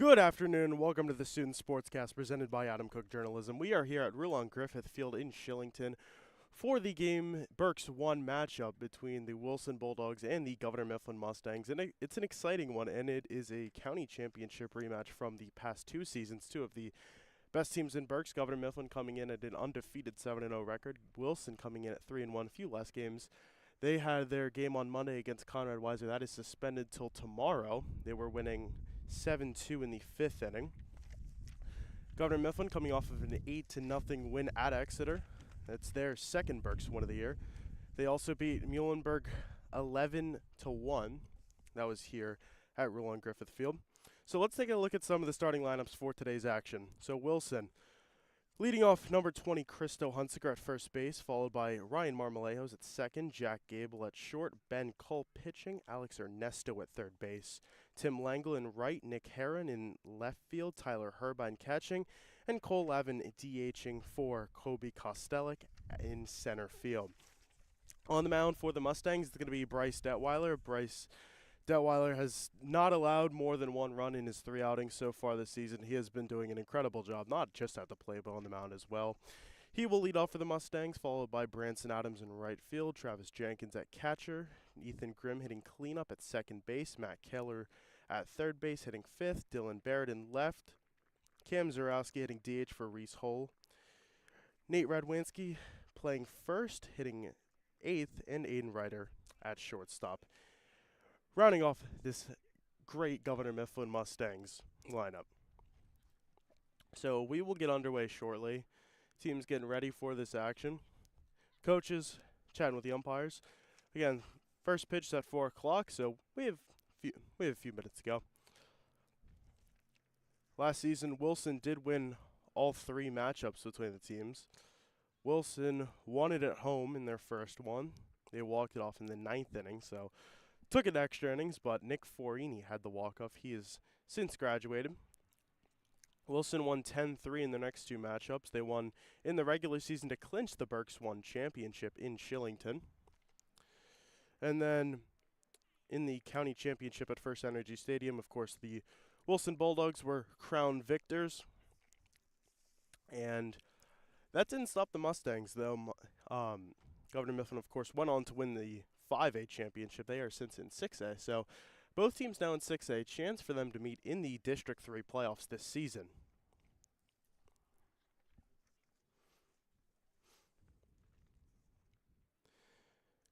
Good afternoon and welcome to the Student Sportscast presented by Adam Cooke Journalism. We are here at Wilson Griffith Field in Shillington for the game Berks 1 matchup between the Wilson Bulldogs and the Governor Mifflin Mustangs. And it's an exciting one, and it is a county championship rematch from the past two seasons. Two of the best teams in Berks, Governor Mifflin coming in at an undefeated 7-0 record, Wilson coming in at 3-1, a few less games. They had their game on Monday against Conrad Weiser. That is suspended till tomorrow. They were winning 7-2 in the fifth inning. Governor Mifflin coming off of an 8-0 win at Exeter. That's their second Berks win of the year. They also beat Muhlenberg 11-1. That was here at Wilson Griffith Field. So let's take a look at some of the starting lineups for today's action. So Wilson, leading off number 20, Christo Hunsaker at first base, followed by Ryan Marmolejos at second, Jack Gable at short, Ben Cull pitching, Alex Ernesto at third base, Tim Langle in right, Nick Herron in left field, Tyler Herbine catching, and Cole Lavin DHing for Kobe Kostelic in center field. On the mound for the Mustangs, it's going to be Bryce Detweiler. Bryce Detweiler has not allowed more than one run in his 3 outings so far this season. He has been doing an incredible job, not just at the plate, but on the mound as well. He will lead off for the Mustangs, followed by Branson Adams in right field, Travis Jenkins at catcher, Ethan Grimm hitting cleanup at second base, Matt Keller at third base hitting fifth, Dylan Barrett in left, Cam Zarowski hitting DH for Reese Hull, Nate Radwanski playing first, hitting eighth, and Aiden Ryder at shortstop. Rounding off this great Governor Mifflin Mustangs lineup. So we will get underway shortly. Team's getting ready for this action. Coaches chatting with the umpires. Again, first pitch is at 4 o'clock, so we have a few minutes to go. Last season, Wilson did win all 3 matchups between the teams. Wilson won it at home in their first one. They walked it off in the 9th inning, so took it extra innings, but Nick Forini had the walk-off. He has since graduated. Wilson won 10-3 in their next 2 matchups. They won in the regular season to clinch the Berks 1 championship in Shillington. And then in the county championship at First Energy Stadium, of course, the Wilson Bulldogs were crowned victors. And that didn't stop the Mustangs, though. Governor Mifflin, of course, went on to win the 5A championship. They are since in 6A, so both teams now in 6A. Chance for them to meet in the District 3 playoffs this season.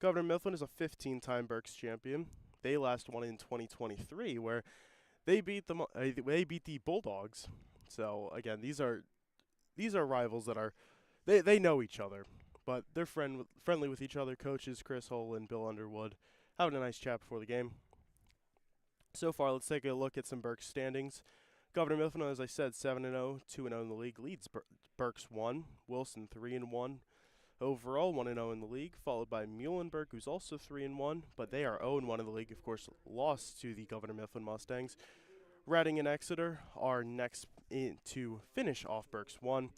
Governor Mifflin is a 15-time Berks champion. They last won in 2023, where they beat the Bulldogs. So again, these are rivals that are they know each other, but they're friendly with each other. Coaches Chris Hull and Bill Underwood having a nice chat before the game. So far, let's take a look at some Berks standings. Governor Mifflin, as I said, 7-0, 2-0 in the league, leads Berks 1, Wilson 3-1. Overall, 1-0 in the league, followed by Muhlenberg, who's also 3-1, but they are 0-1 in the league, of course, lost to the Governor Mifflin Mustangs. Reading and Exeter are next to finish off Berks 1.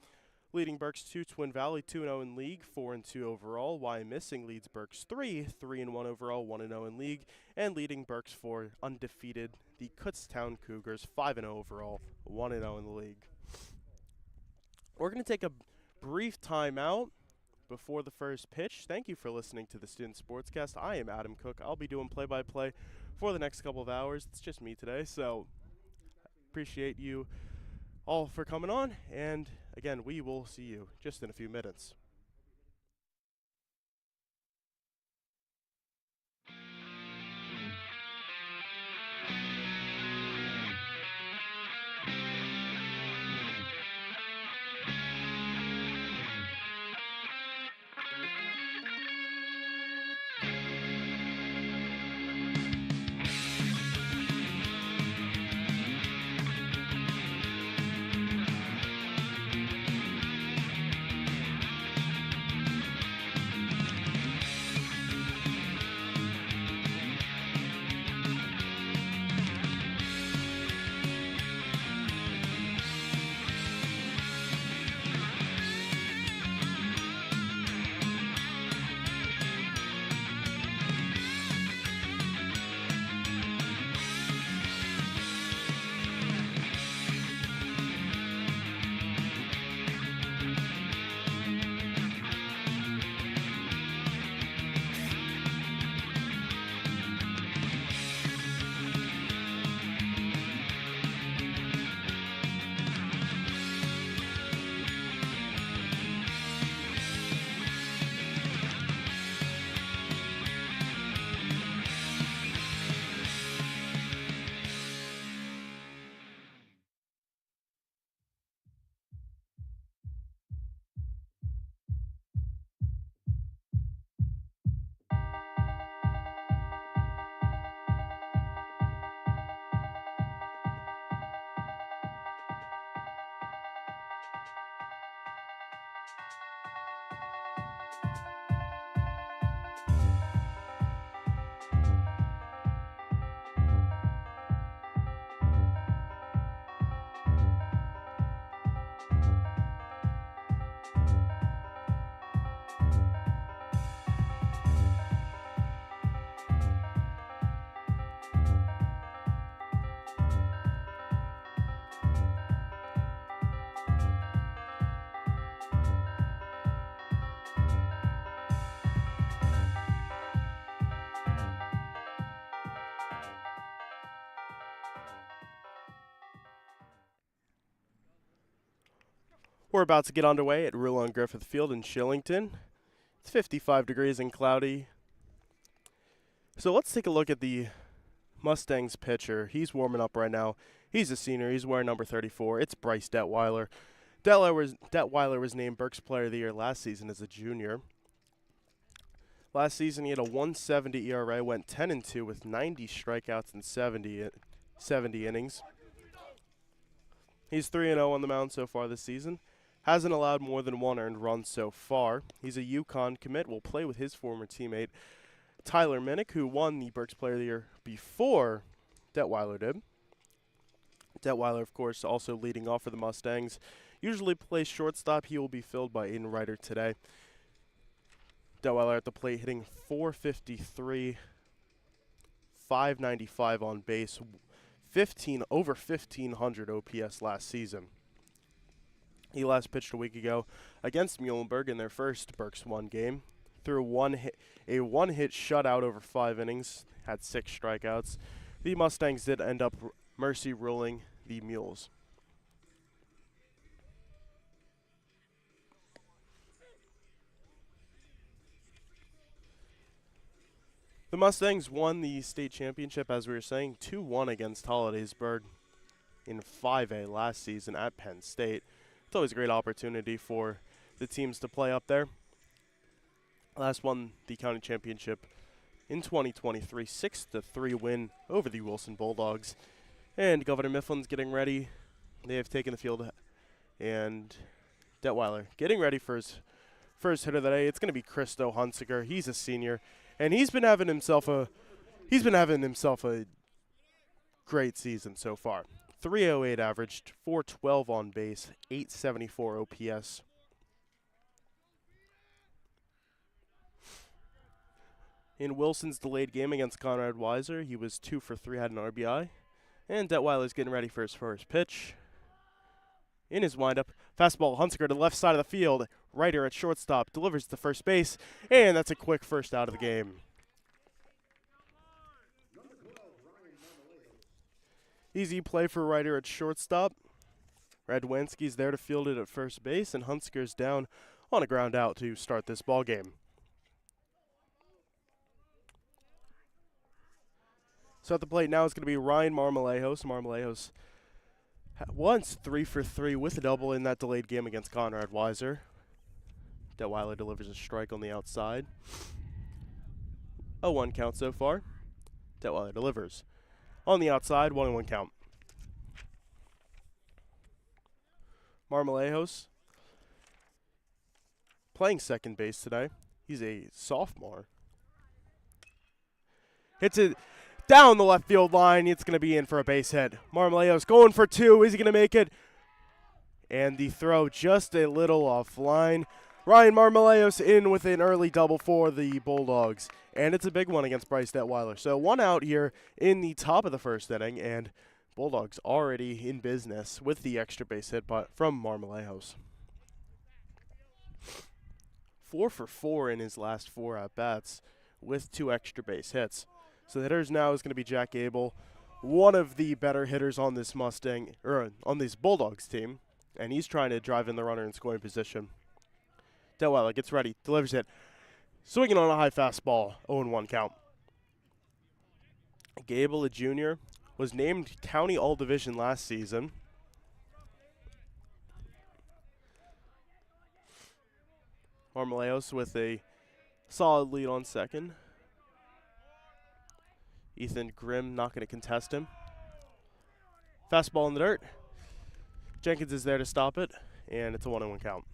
Leading Berks 2, Twin Valley, 2-0 in league, 4-2 overall. Wyomissing leads Berks 3, 3-1 overall, 1-0 in league. And leading Berks 4, undefeated, the Kutztown Cougars, 5-0 overall, 1-0 in the league. We're going to take a brief timeout before the first pitch. Thank you for listening to the Student Sportscast. I am Adam Cooke. I'll be doing play-by-play for the next couple of hours. It's just me today, so appreciate you all for coming on, and again, we will see you just in a few minutes. We're about to get underway at Rulon Griffith Field in Shillington. It's 55 degrees and cloudy. So let's take a look at the Mustangs pitcher. He's warming up right now. He's a senior. He's wearing number 34. It's Bryce Detweiler. Detweiler was named Berks Player of the Year last season as a junior. Last season he had a 1.70 ERA, went 10-2 with 90 strikeouts and 70 innings. He's 3-0 on the mound so far this season. Hasn't allowed more than one earned run so far. He's a UConn commit. Will play with his former teammate Tyler Minnick, who won the Berks Player of the Year before Detweiler did. Detweiler, of course, also leading off for the Mustangs. Usually plays shortstop. He will be filled by Aiden Ryder today. Detweiler at the plate hitting .453, .595 on base, over 1,500 OPS last season. He last pitched a week ago against Muhlenberg in their first Berks 1 game. Threw a one-hit shutout over 5 innings, had 6 strikeouts. The Mustangs did end up mercy ruling the Mules. The Mustangs won the state championship, as we were saying, 2-1 against Hollidaysburg in 5A last season at Penn State. It's always a great opportunity for the teams to play up there. Last won the county championship in 2023, 6-3 win over the Wilson Bulldogs. And Governor Mifflin's getting ready. They have taken the field, and Detweiler getting ready for his first hitter of the day. It's going to be Christo Hunsaker. He's a senior, and he's been having himself a great season so far. 308 averaged, 412 on base, 874 OPS. In Wilson's delayed game against Conrad Weiser, he was 2 for 3, had an RBI. And Detweiler's getting ready for his first pitch. In his windup, fastball, Hunsaker to the left side of the field. Ryder at shortstop, delivers to first base, and that's a quick first out of the game. Easy play for Ryder at shortstop. Radwanski's there to field it at first base, and Hunsaker's down on a ground out to start this ball game. So at the plate now is going to be Ryan Marmolejos. Marmolejos once 3 for 3 with a double in that delayed game against Conrad Weiser. Detweiler delivers a strike on the outside. 0-1 count so far. Detweiler delivers. On the outside, 1-1 count. Marmolejos playing second base today. He's a sophomore. Hits it down the left field line. It's going to be in for a base hit. Marmolejos going for 2. Is he going to make it? And the throw just a little offline. Ryan Marmolejos in with an early double for the Bulldogs. And it's a big one against Bryce Detweiler. So 1 out here in the top of the first inning, and Bulldogs already in business with the extra base hit from Marmolejos. 4 for 4 in his last 4 at-bats with 2 extra base hits. So the hitters now is going to be Jack Abel, one of the better hitters on this on this Bulldogs team, and he's trying to drive in the runner in scoring position. Detweiler gets ready, delivers it, swinging on a high fastball, 0-1 count. Gable, a junior, was named County All-Division last season. Marmolejos with a solid lead on second. Ethan Grimm not going to contest him. Fastball in the dirt. Jenkins is there to stop it, and it's a 1-1 count.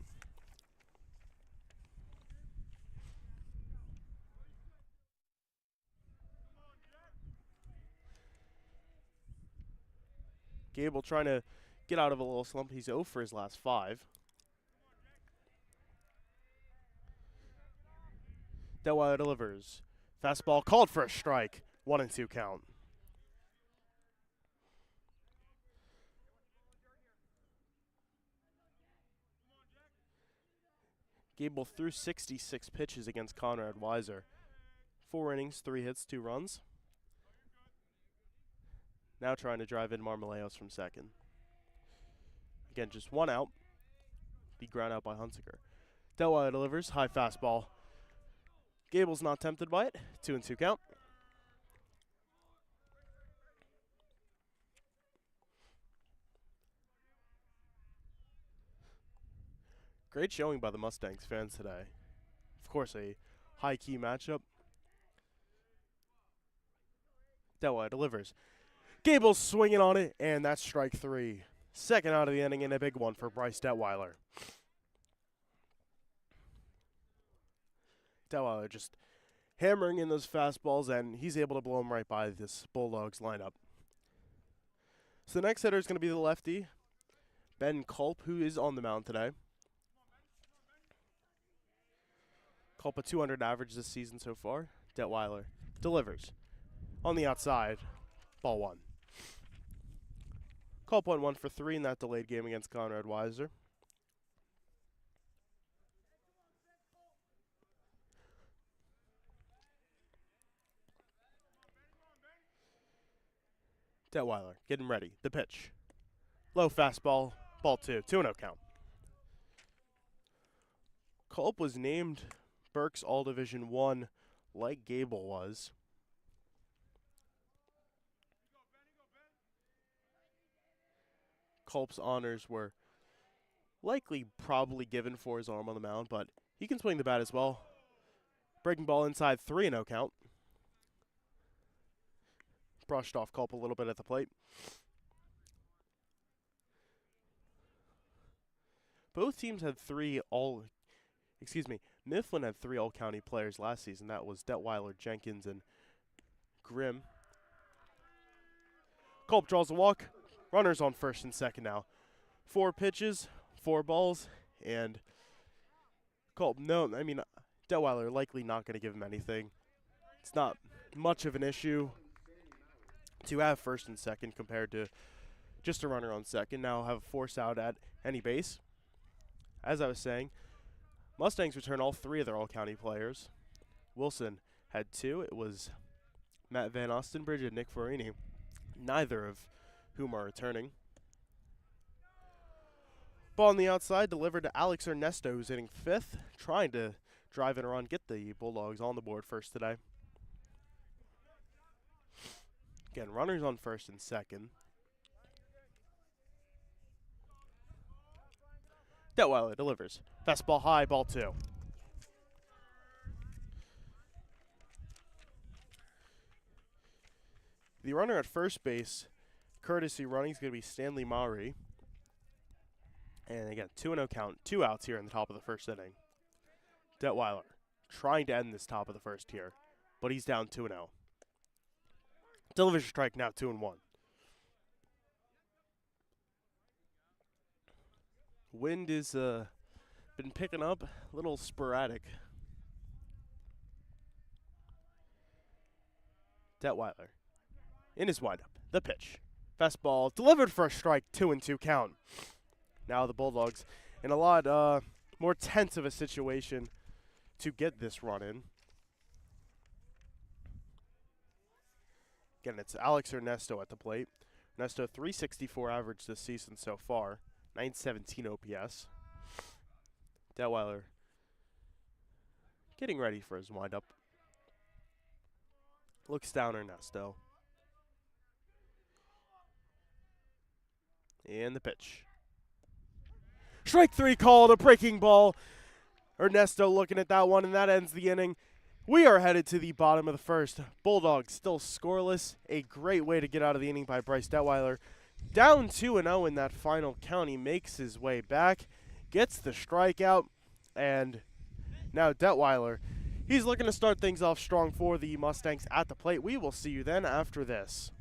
Gable trying to get out of a little slump. He's 0 for his last 5. Detweiler delivers. Fastball called for a strike. 1-2 count. Gable threw 66 pitches against Conrad Weiser. 4 innings, 3 hits, 2 runs. Now trying to drive in Marmolejos from second. Again, just 1 out. be ground out by Hunsaker. Delweiler delivers, high fastball. Gable's not tempted by it. 2-2 count. Great showing by the Mustangs fans today. Of course, a high-key matchup. Delweiler delivers. Gable's swinging on it, and that's strike 3. Second out of the inning and a big one for Bryce Detweiler. Detweiler just hammering in those fastballs, and he's able to blow them right by this Bulldogs lineup. So the next hitter is going to be the lefty, Ben Culp, who is on the mound today. Culp a 200 average this season so far. Detweiler delivers. On the outside, ball 1. Culp went 1 for 3 in that delayed game against Conrad Weiser. Detweiler getting ready. The pitch. Low fastball, ball 2. 2-0 count. Culp was named Berks All-Division 1 like Gable was. Culp's honors were likely probably given for his arm on the mound, but he can swing the bat as well. Breaking ball inside, 3-0 count. Brushed off Culp a little bit at the plate. Both teams had Mifflin had 3 all-county players last season. That was Detweiler, Jenkins, and Grimm. Culp draws a walk. Runners on first and second now. 4 pitches, 4 balls, and Culp, Detweiler likely not going to give him anything. It's not much of an issue to have first and second compared to just a runner on second. Now have a force out at any base. As I was saying, Mustangs return all 3 of their all-county players. Wilson had 2. It was Matt Van Ostenbridge and Nick Forini, neither of whom are returning. Ball on the outside, delivered to Alex Ernesto, who's hitting 5th, trying to drive in a run, get the Bulldogs on the board first today. Again, runners on first and second. Detweiler delivers. Fastball high, ball 2. The runner at first base, courtesy running, is going to be Stanley Maury. And again, 2-0 count, 2 outs here in the top of the first inning. Detweiler trying to end this top of the first here, but he's down 2-0. Delivers a strike, now 2-1. Wind is been picking up, a little sporadic. Detweiler in his windup, the pitch. Fastball delivered for a strike, 2-2 count. Now the Bulldogs in a lot more tense of a situation to get this run in. Again, it's Alex Ernesto at the plate. Ernesto, 364 average this season so far, 917 OPS. Detweiler getting ready for his windup. Looks down Ernesto. And the pitch. Strike 3 called, a breaking ball. Ernesto looking at that one, and that ends the inning. We are headed to the bottom of the first. Bulldogs still scoreless. A great way to get out of the inning by Bryce Detweiler. Down 2-0 in that final count. He makes his way back, gets the strikeout, and now Detweiler, he's looking to start things off strong for the Mustangs at the plate. We will see you then after this.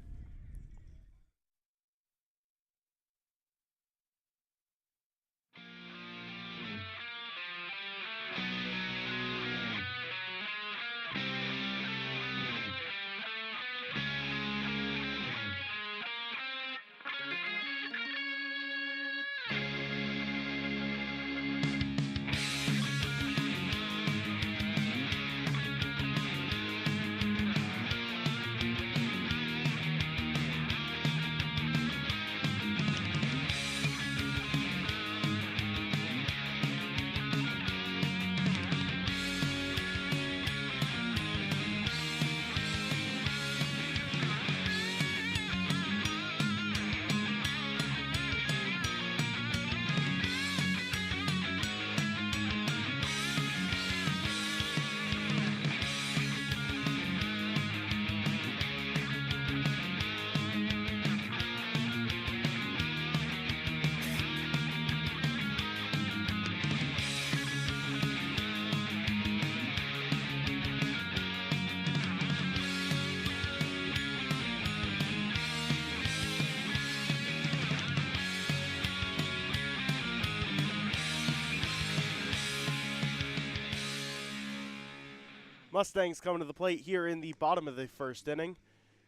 Mustangs coming to the plate here in the bottom of the first inning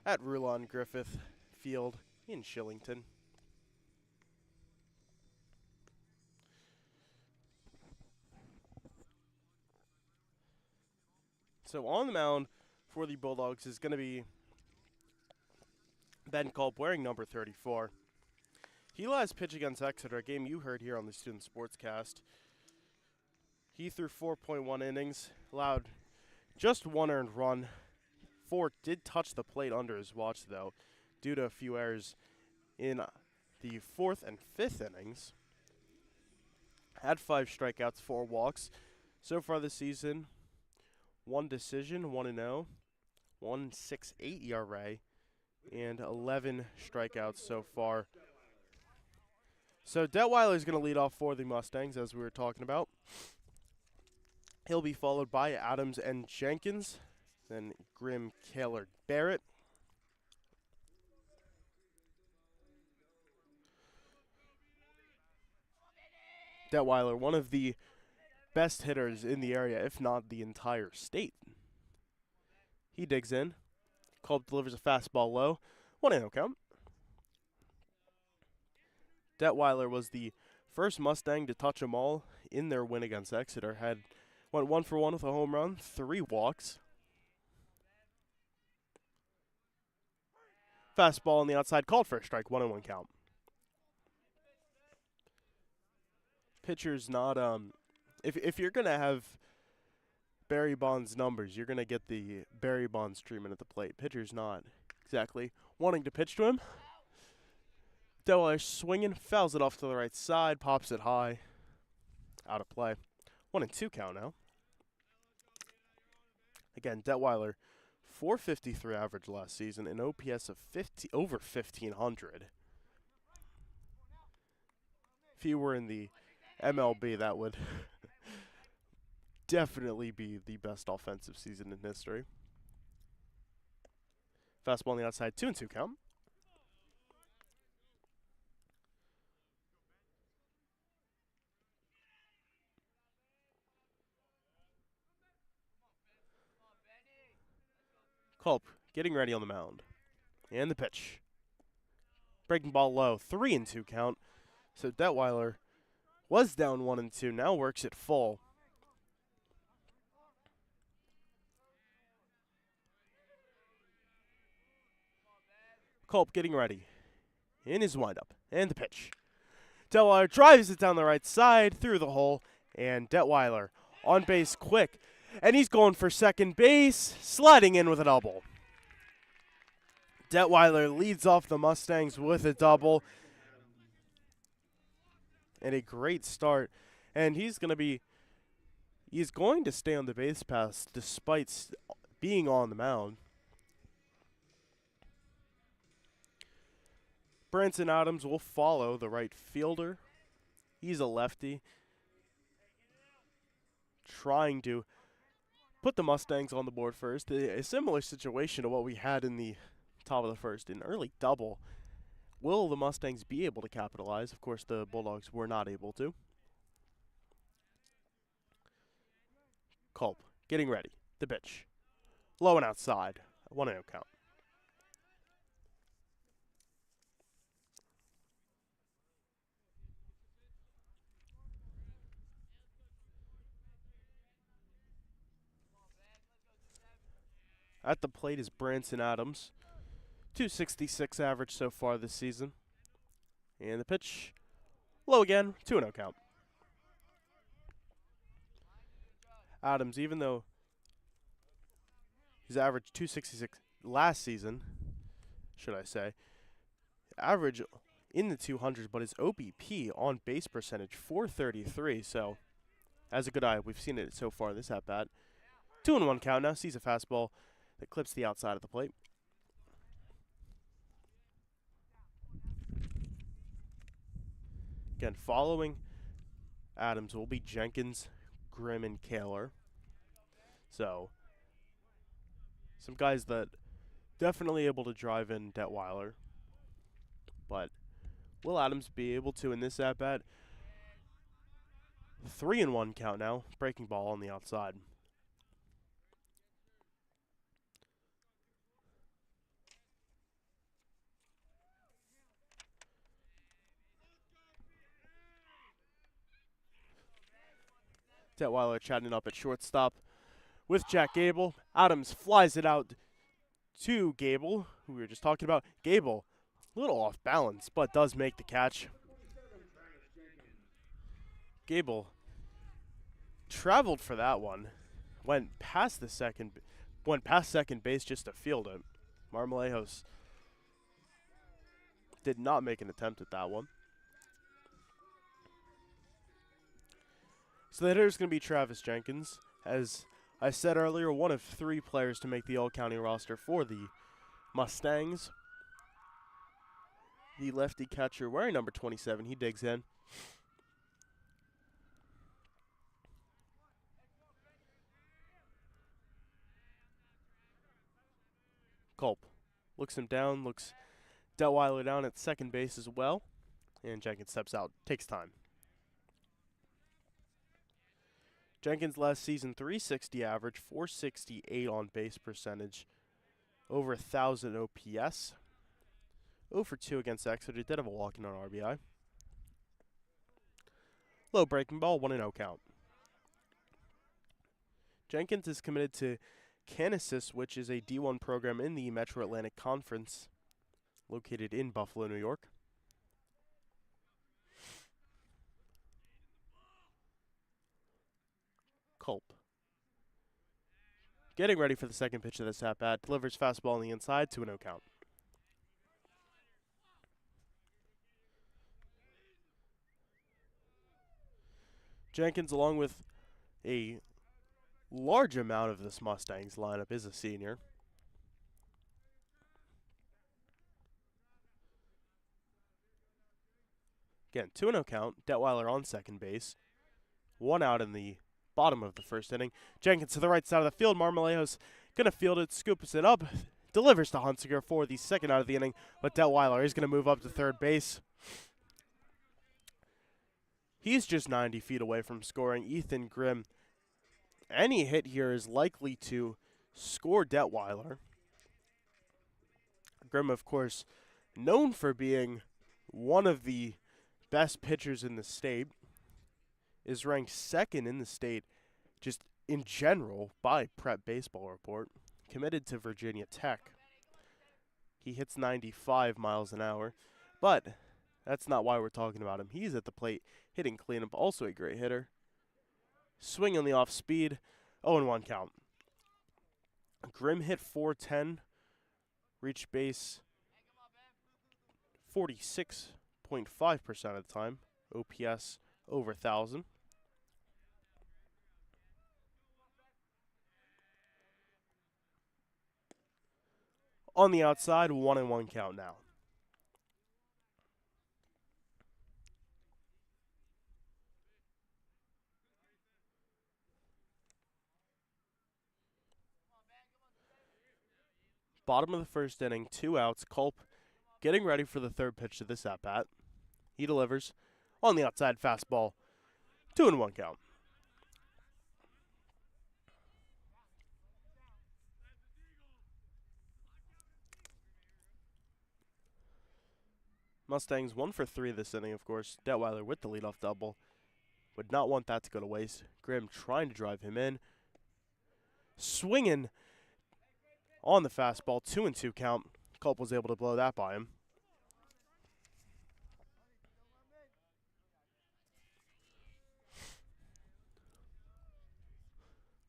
at Rulon Griffith Field in Shillington. So on the mound for the Bulldogs is going to be Ben Culp wearing number 34. He last pitched against Exeter, a game you heard here on the Student Sportscast. He threw 4.1 innings, allowed just one earned run. 4 did touch the plate under his watch, though, due to a few errors in the 4th and 5th innings. Had 5 strikeouts, 4 walks. So far this season, 1 decision, 1-0, 1.68 ERA, and 11 strikeouts so far. So Detweiler is going to lead off for the Mustangs, as we were talking about. He'll be followed by Adams and Jenkins, then Grimm, Kaler, Barrett. Detweiler, one of the best hitters in the area, if not the entire state. He digs in. Culp delivers a fastball low. 1-0 count. Detweiler was the first Mustang to touch them all in their win against Exeter. Went 1 for 1 with a home run, 3 walks. Fastball on the outside, called for a strike, 1-1 count. Pitcher's not, if you're going to have Barry Bonds numbers, you're going to get the Barry Bonds treatment at the plate. Pitcher's not exactly wanting to pitch to him. Detweiler swinging, fouls it off to the right side, pops it high. Out of play. 1-2 count now. Again, Detweiler, .453 average last season, an OPS of over 1,500. If he were in the MLB, that would definitely be the best offensive season in history. Fastball on the outside, 2-2 count. Culp getting ready on the mound. And the pitch. Breaking ball low, 3-2 count. So Detweiler was down 1-2, now works it full. Culp getting ready. In his windup. And the pitch. Detweiler drives it down the right side through the hole. And Detweiler on base quick. And he's going for second base, sliding in with a double. Detweiler leads off the Mustangs with a double. And a great start. And he's going to stay on the base pass despite being on the mound. Branson Adams will follow the right fielder. He's a lefty, trying to put the Mustangs on the board first. A similar situation to what we had in the top of the first, an early double. Will the Mustangs be able to capitalize? Of course, the Bulldogs were not able to. Culp getting ready. The pitch. Low and outside. 1-0 count. At the plate is Branson Adams. .266 average so far this season. And the pitch, low again, 2-0 count. Adams, even though his average .266 last season, should I say, average in the 200s, but his OBP on base percentage, .433. So, as a good eye, we've seen it so far in this at-bat. 2-1 count now, sees a fastball that clips the outside of the plate. Again, following Adams will be Jenkins, Grimm, and Kaler. So, some guys that definitely able to drive in Detweiler. But will Adams be able to in this at-bat? 3-1 count now. Breaking ball on the outside. Detweiler chatting up at shortstop with Jack Gable. Adams flies it out to Gable, who we were just talking about. Gable, a little off balance, but does make the catch. Gable traveled for that one. Went past second base just to field it. Marmolejos did not make an attempt at that one. So the hitter is going to be Travis Jenkins. As I said earlier, one of 3 players to make the all-county roster for the Mustangs. The lefty catcher wearing number 27, he digs in. Culp looks him down, looks Detweiler down at second base as well. And Jenkins steps out, takes time. Jenkins last season, .360 average, .468 on base percentage, over 1,000 OPS. 0 for 2 against Exeter, did have a walk-in on RBI. Low breaking ball, 1-0 count. Jenkins is committed to Kansas, which is a D1 program in the Metro Atlantic Conference, located in Buffalo, New York. Culp getting ready for the second pitch of this at-bat. Delivers fastball on the inside, 2-0 count. Jenkins, along with a large amount of this Mustangs lineup, is a senior. Again, 2-0 count. Detweiler on second base. 1 out in the bottom of the first inning. Jenkins to the right side of the field. Marmolejos going to field it, scoops it up, delivers to Hunsinger for the second out of the inning, but Detweiler is going to move up to third base. He's just 90 feet away from scoring. Ethan Grimm, any hit here is likely to score Detweiler. Grimm, of course, known for being one of the best pitchers in the state, is ranked second in the state just in general by Prep Baseball Report, committed to Virginia Tech. He hits 95 miles an hour, but that's not why we're talking about him. He's at the plate hitting cleanup, also a great hitter. Swing on the off speed, 0-1 count. Grimm hit .410, reached base 46.5% of the time, OPS over 1,000. On the outside, 1-1 count now. Bottom of the first inning, 2 outs. Culp getting ready for the third pitch to this at-bat. He delivers on the outside fastball, 2-1 count. Mustangs 1 for 3 this inning, of course. Detweiler with the leadoff double. Would not want that to go to waste. Grimm trying to drive him in. Swinging on the fastball, 2-2 count. Culp was able to blow that by him.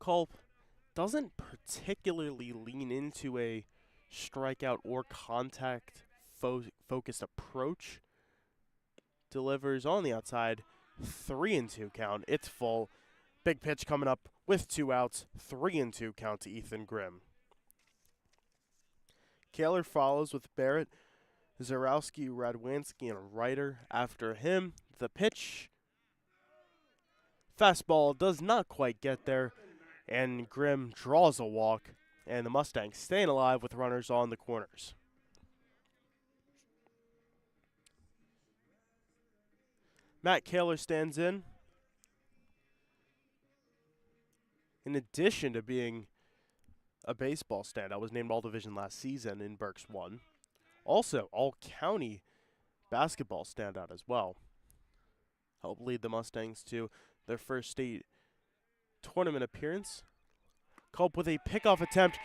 Culp doesn't particularly lean into a strikeout or contact focused approach. Delivers on the outside, 3-2 count. It's full. Big pitch coming up with 2 outs, 3-2 count to Ethan Grimm. Kaler follows with Barrett, Zarowski, Radwanski, and Ryder after him. The pitch. Fastball does not quite get there, and Grimm draws a walk, and the Mustangs staying alive with runners on the corners. Matt Kaler stands in. In addition to being a baseball standout, was named All-Division last season in Berks 1. Also, All-County basketball standout as well. Helped lead the Mustangs to their first state tournament appearance. Culp with a pickoff attempt.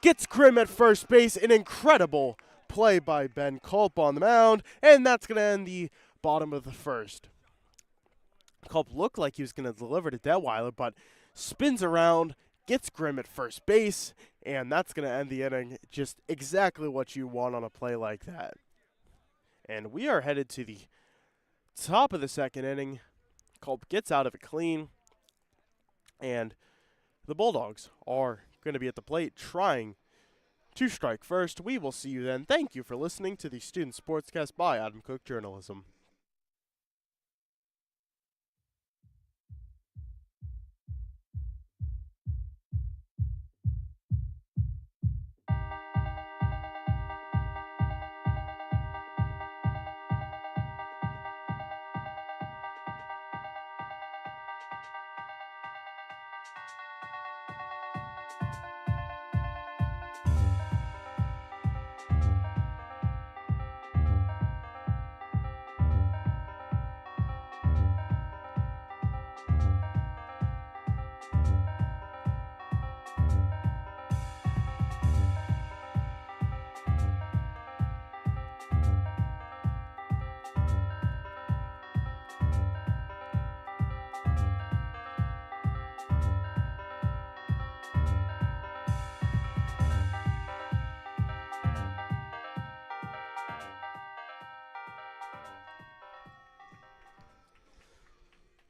Gets Grimm at first base. An incredible play by Ben Culp on the mound. And that's going to end the bottom of the first. Culp looked like he was going to deliver to Detweiler, but spins around, gets Grimm at first base, and that's going to end the inning. Just exactly what you want on a play like that. And we are headed to the top of the second inning. Culp gets out of it clean, and the Bulldogs are going to be at the plate trying to strike first. We will see you then. Thank you for listening to the Student Sportscast by Adam Cooke Journalism.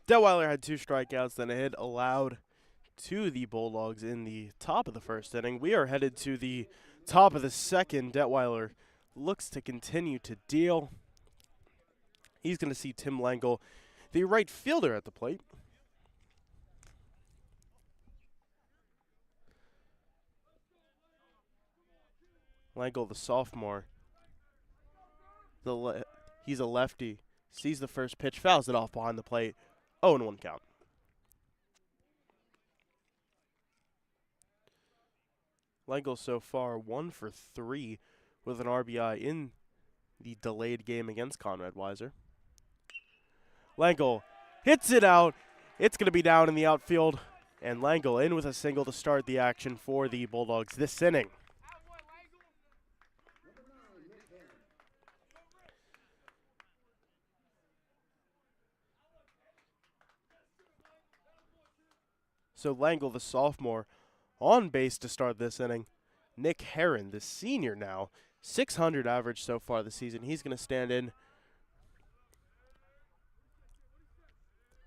Detweiler had 2 strikeouts, then a hit allowed to the Bulldogs in the top of the first inning. We are headed to the top of the second. Detweiler looks to continue to deal. He's going to see Tim Langle, the right fielder, at the plate. Langle, the sophomore. He's a lefty. Sees the first pitch, fouls it off behind the plate. 0-1 count. Langle so far 1 for 3 with an RBI in the delayed game against Conrad Weiser. Langle hits it out. It's going to be down in the outfield. And Langle in with a single to start the action for the Bulldogs this inning. So Langle, the sophomore, on base to start this inning. Nick Herron, the senior now, 600 average so far this season. He's going to stand in.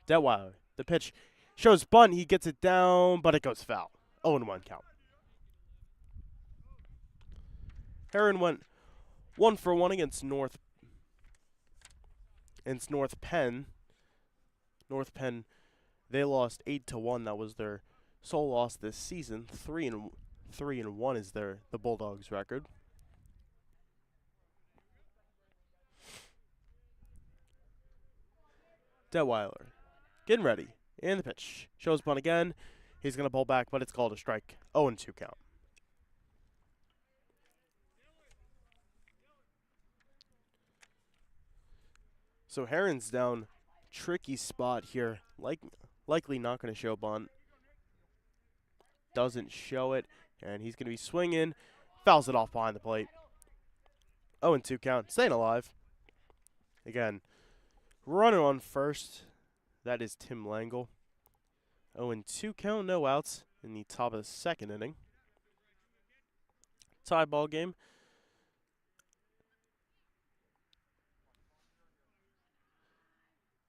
Detweiler, the pitch shows bunt. He gets it down, but it goes foul. 0-1 count. Herron went 1 for 1 against North Penn. North Penn, they lost 8-1. That was their sole loss this season. 3-1 is the Bulldogs' record. Detweiler getting ready. And the pitch shows bunt again. He's going to pull back, but it's called a strike. 0-2 count. So Herron's down. Tricky spot here. Likely not going to show bunt. Doesn't show it, and he's going to be swinging. Fouls it off behind the plate. 0-2 count. Staying alive. Again, runner on first. That is Tim Langle. 0-2 count. No outs in the top of the second inning. Tie ball game.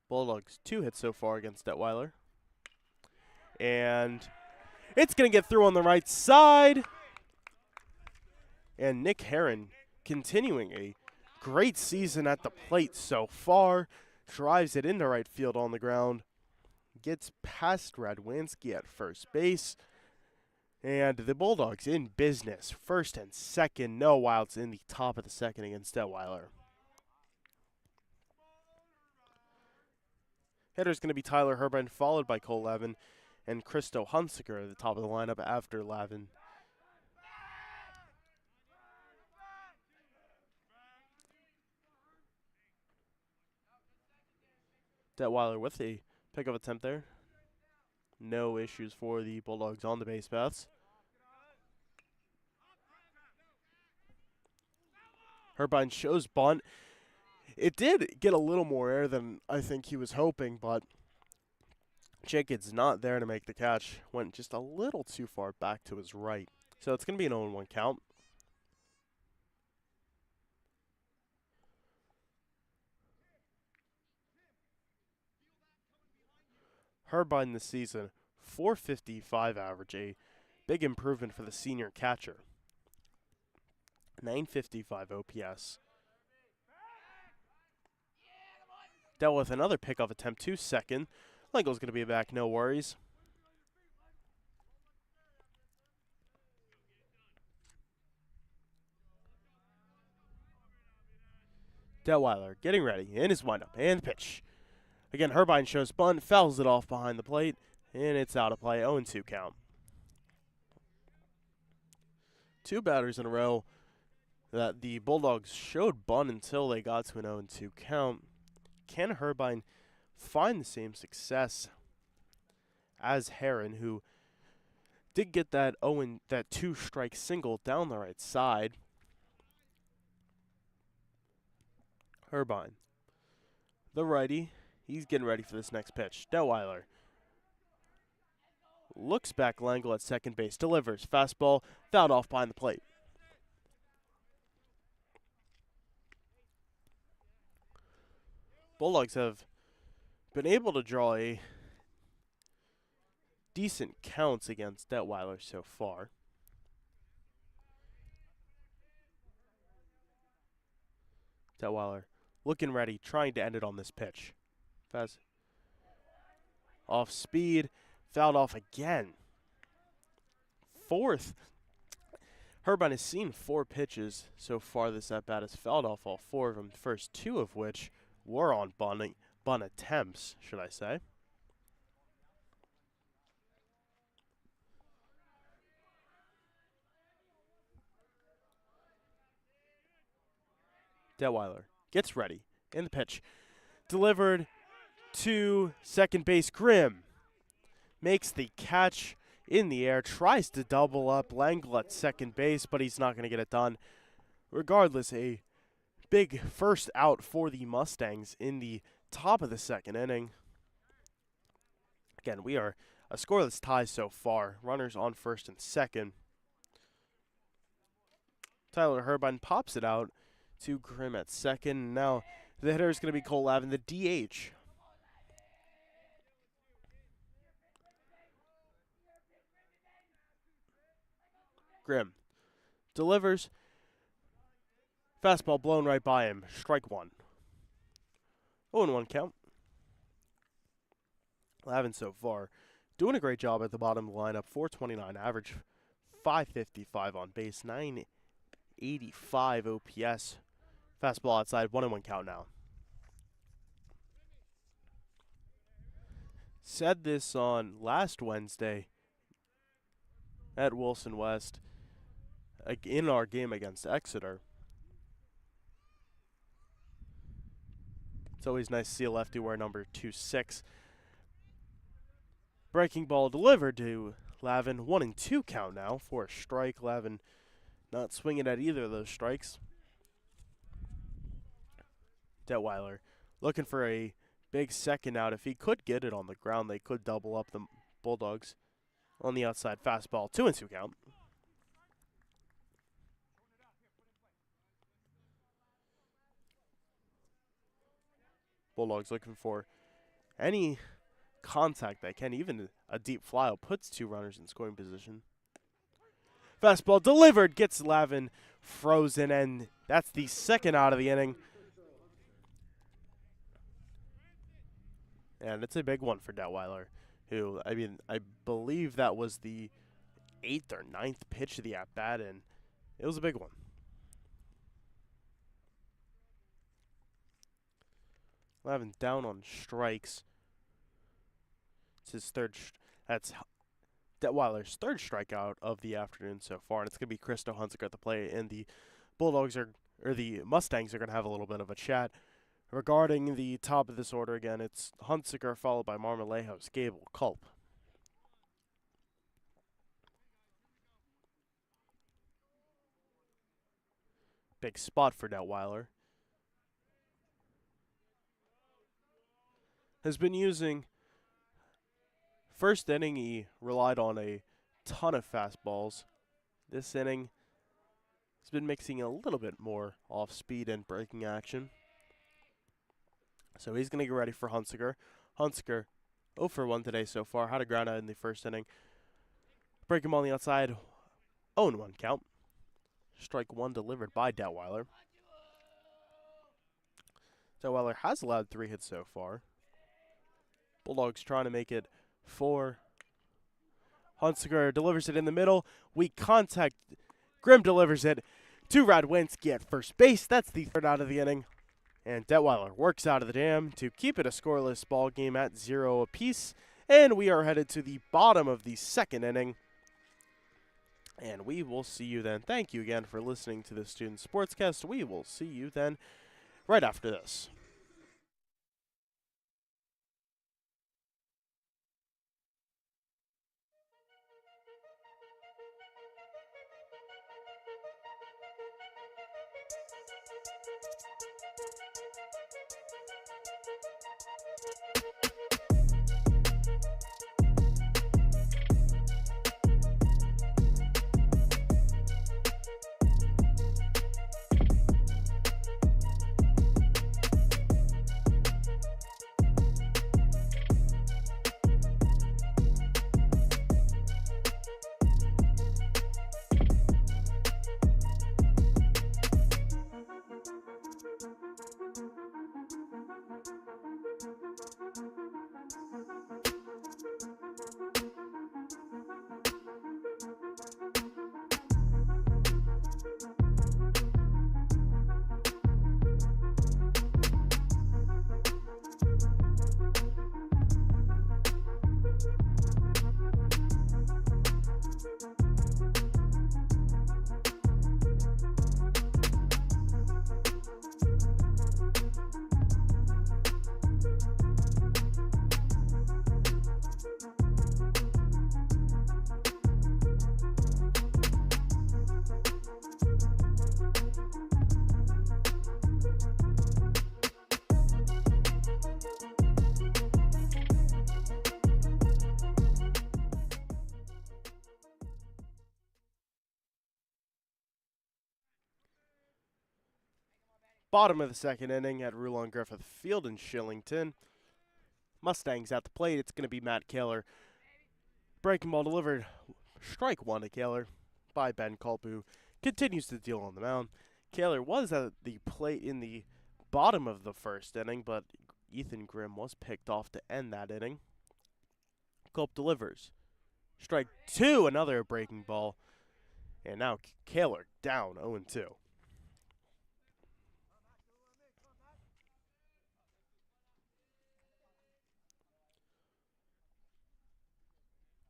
Bulldogs 2 hits so far against Detweiler. And it's going to get through on the right side. And Nick Herron continuing a great season at the plate so far. Drives it into right field on the ground. Gets past Radwanski at first base. And the Bulldogs in business. First and second, no outs in the top of the second against Detweiler. Hitter's going to be Tyler Herbin, followed by Cole Lavin, and Christo Hunsaker at the top of the lineup after Lavin. Detweiler with a pickup attempt there. No issues for the Bulldogs on the base paths. Herbine shows bunt. It did get a little more air than I think he was hoping, but Jenkins not there to make the catch. Went just a little too far back to his right. So it's going to be an 0-1 count. Herbine this season, .455 average, a big improvement for the senior catcher. .955 OPS. Dealt with another pickoff attempt to second. Lengel's going to be back, no worries. Detweiler getting ready in his windup and pitch. Again, Herbine shows bunt, fouls it off behind the plate, and it's out of play, 0-2 count. Two batters in a row that the Bulldogs showed bunt until they got to an 0-2 count. Can Herbine find the same success as Heron, who did get that 2-strike single down the right side? Herbine, the righty, he's getting ready for this next pitch. Detweiler looks back, Lengel at second base, delivers, fastball, fouled off behind the plate. Bulldogs have been able to draw a decent counts against Detweiler so far. Detweiler looking ready, trying to end it on this pitch. Fast. Off speed, fouled off again. Fourth. Herbine has seen 4 pitches so far this at-bat, has fouled off all 4 of them, the first 2 of which were on bunt attempts, should I say. Detweiler gets ready in the pitch. Delivered to second base. Grimm makes the catch in the air, tries to double up Langle at second base, but he's not going to get it done. Regardless, a big first out for the Mustangs in the top of the second inning. Again, we are a scoreless tie so far. Runners on first and second. Tyler Herbine pops it out to Grimm at second. Now the hitter is going to be Cole Lavin, the DH. Grimm delivers. Fastball blown right by him. Strike 1. 0-1 count. Lavin so far doing a great job at the bottom of the lineup. .429 average. .555 on base. .985 OPS. Fastball outside. 1-1 count now. Said this on last Wednesday at Wilson West in our game against Exeter. It's always nice to see a lefty wear number 26. Breaking ball delivered to Lavin. 1-2 count now for a strike. Lavin not swinging at either of those strikes. Detweiler looking for a big second out. If he could get it on the ground, they could double up the Bulldogs. On the outside, fastball, 2-2 count. Bulldogs looking for any contact they can, even a deep fly puts 2 runners in scoring position. Fastball delivered, gets Lavin frozen, and that's the second out of the inning. And it's a big one for Detweiler, who, I believe that was the 8th or 9th pitch of the at-bat, and it was a big one. Lavin down on strikes. It's his third. That's Detweiler's third strikeout of the afternoon so far, and it's going to be Christo Hunziker at the plate, and the the Mustangs are going to have a little bit of a chat. Regarding the top of this order again, it's Hunziker followed by Marmolejo, Gable, Culp. Big spot for Detweiler. Has been using, first inning he relied on a ton of fastballs. This inning he's been mixing a little bit more off speed and breaking action. So he's going to get ready for Hunsaker. Hunsaker 0 for 1 today so far. Had a ground out in the first inning. Break him on the outside. 0-1 count. Strike one delivered by Detweiler. Detweiler has allowed 3 hits so far. Bulldogs trying to make it 4. Hunsaker delivers it in the middle. Weak contact. Grimm delivers it to Radwanski at first base. That's the 3rd out of the inning. And Detweiler works out of the jam to keep it a scoreless ball game at 0 apiece. And we are headed to the bottom of the 2nd inning. And we will see you then. Thank you again for listening to the Student Sportscast. We will see you then right after this. Bottom of the 2nd inning at Rulon Griffith Field in Shillington. Mustangs at the plate. It's going to be Matt Kaler. Breaking ball delivered. Strike one to Kaler by Ben Culp, who continues to deal on the mound. Kaler was at the plate in the bottom of the 1st inning, but Ethan Grimm was picked off to end that inning. Culp delivers. Strike 2, another breaking ball. And now Kaler down 0-2.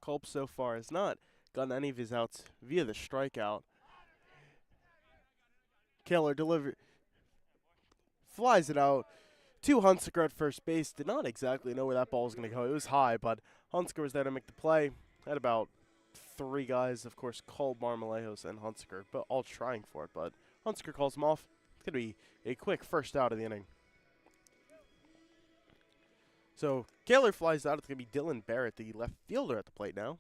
Culp so far has not gotten any of his outs via the strikeout. Kaler flies it out to Hunsaker at first base. Did not exactly know where that ball was going to go. It was high, but Hunsaker was there to make the play. Had about 3 guys, of course, Culp, Marmolejos, and Hunsaker, but all trying for it. But Hunsaker calls him off. It's going to be a quick 1st out of the inning. So Kaler flies out. It's going to be Dylan Barrett, the left fielder, at the plate now.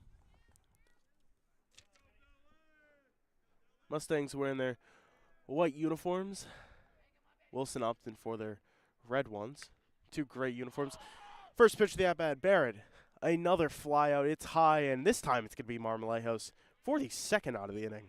Mustangs wearing their white uniforms. Wilson opted for their red ones. 2 great uniforms. First pitch of the at-bat, Barrett. Another fly out. It's high, and this time it's going to be Marmolejos for the 2nd out of the inning.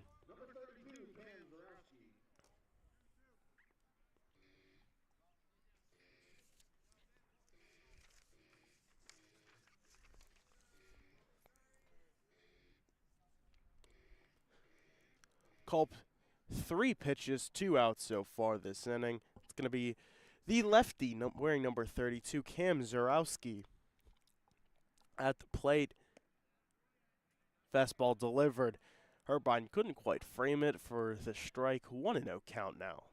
Culp, 3 pitches, 2 outs so far this inning. It's going to be the lefty wearing number 32, Cam Zarowski, at the plate. Fastball delivered. Herbine couldn't quite frame it for the strike. 1-0 count now.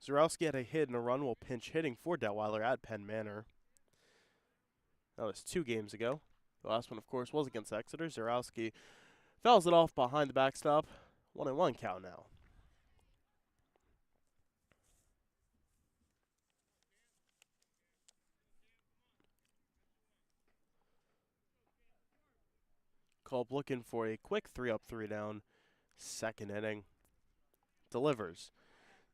Zarowski had a hit and a run while pinch hitting for Detweiler at Penn Manor. That was 2 games ago. The last one, of course, was against Exeter. Zarowski Fouls it off behind the backstop. 1-1 count now. Culp looking for a quick 3-up, 3-down. Second inning. Delivers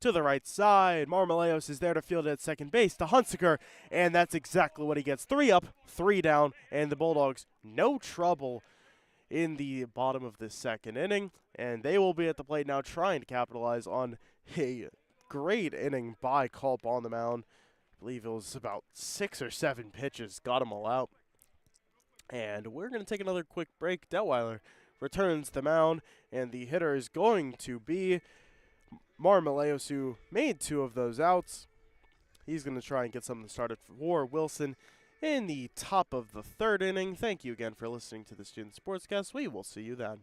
to the right side. Marmoleos is there to field at second base to Hunsaker, and that's exactly what he gets. 3 up, 3 down, and the Bulldogs no trouble in the bottom of the second inning, and they will be at the plate now trying to capitalize on a great inning by Culp on the mound. I believe it was about 6 or 7 pitches, got them all out. And we're going to take another quick break. Detweiler returns to the mound, and the hitter is going to be Marmoleos, who made 2 of those outs. He's going to try and get something started for Wilson in the top of the 3rd inning. Thank you again for listening to the Student Sportscast. We will see you then.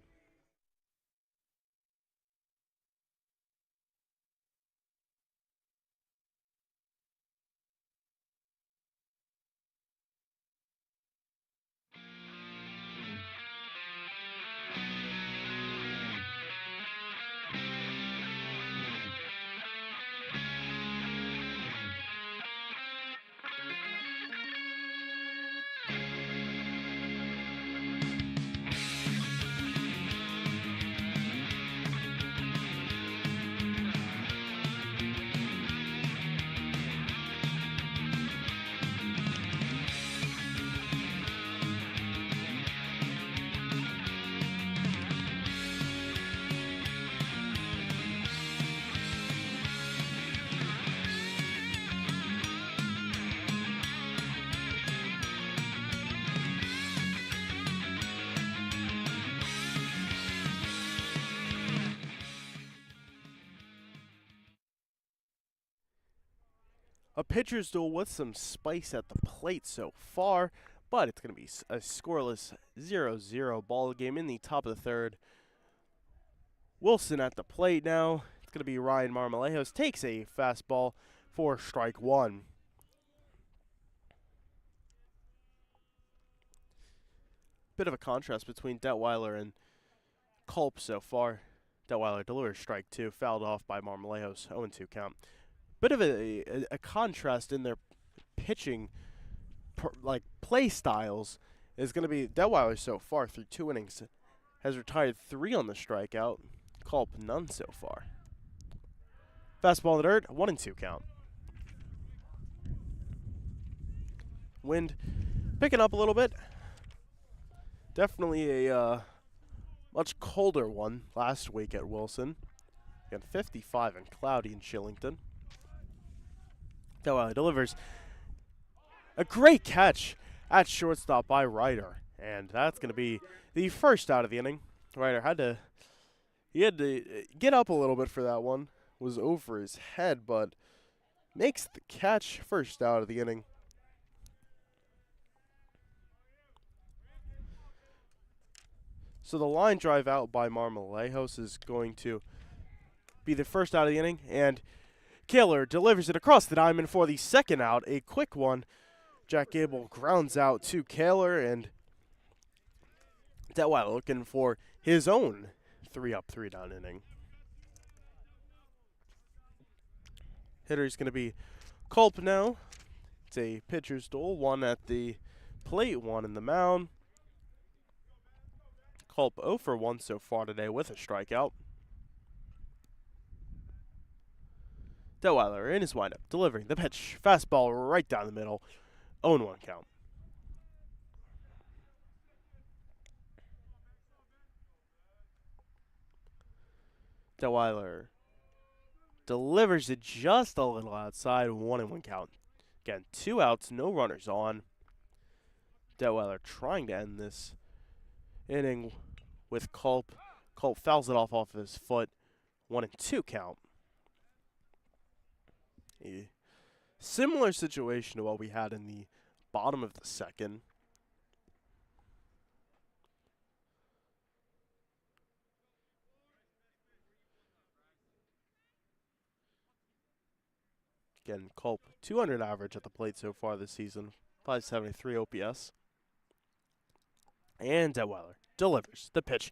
A pitcher's duel with some spice at the plate so far, but it's going to be a scoreless 0-0 ball game in the top of the 3rd. Wilson at the plate now. It's going to be Ryan Marmoleos. Takes a fastball for strike 1. Bit of a contrast between Detweiler and Culp so far. Detweiler delivers strike 2, fouled off by Marmoleos. 0-2 count. Bit of a contrast in their pitching, play styles is going to be Detweiler so far through 2 innings has retired 3 on the strikeout. Culp none so far. Fastball in the dirt, 1-2 count. Wind picking up a little bit. Definitely a much colder one last week at Wilson. Got 55 and cloudy in Shillington. Delivers a great catch at shortstop by Ryder, and that's going to be the first out of the inning. Ryder had to get up a little bit for that one. Was over his head, but makes the catch. First out of the inning. So the line drive out by Marmoleos is going to be the first out of the inning, and Kaler delivers it across the diamond for the second out. A quick one. Jack Gable grounds out to Kaler, and Detweiler looking for his own 3-up, 3-down inning. Hitter's going to be Culp now. It's a pitcher's duel, 1 at the plate, 1 in the mound. Culp 0 for 1 so far today with a strikeout. Detweiler in his windup, delivering the pitch. Fastball right down the middle. 0-1 count. Detweiler delivers it just a little outside. 1-1 count. Again, 2 outs, no runners on. Detweiler trying to end this inning with Culp. Culp fouls it off his foot. 1-2 count. A similar situation to what we had in the bottom of the second. Again, Culp 200 average at the plate so far this season. 573 OPS. And Detweiler delivers the pitch.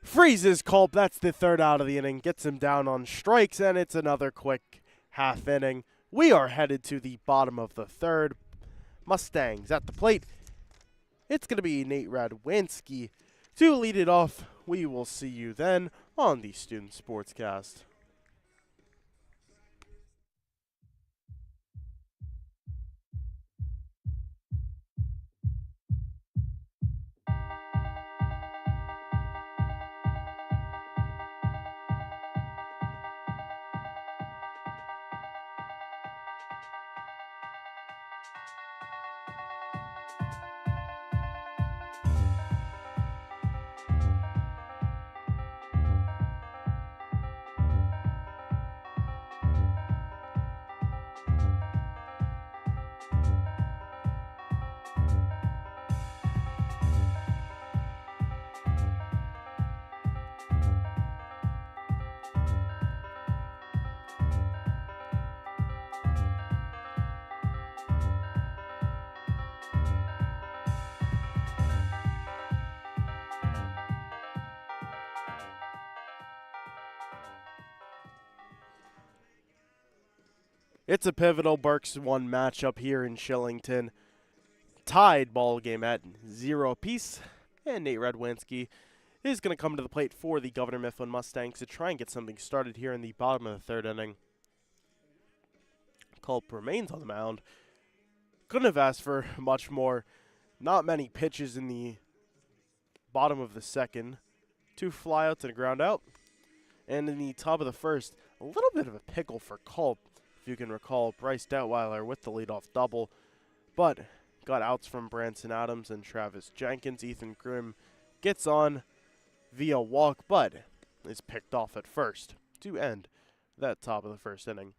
freezes Culp. That's the third out of the inning. Gets him down on strikes, and it's another quick half inning. We are headed to the bottom of the third. Mustangs at the plate. It's going to be Nate Radwanski to lead it off. We will see you then on the Student Sportscast. It's a pivotal Berks 1 matchup here in Shillington. Tied ball game at 0 apiece. And Nate Radwanski is going to come to the plate for the Governor Mifflin Mustangs to try and get something started here in the bottom of the third inning. Culp remains on the mound. Couldn't have asked for much more. Not many pitches in the bottom of the second. 2 flyouts and a ground out. And in the top of the first, a little bit of a pickle for Culp. If you can recall, Bryce Detweiler with the leadoff double, but got outs from Branson Adams and Travis Jenkins. Ethan Grimm gets on via walk, but is picked off at first to end that top of the first inning.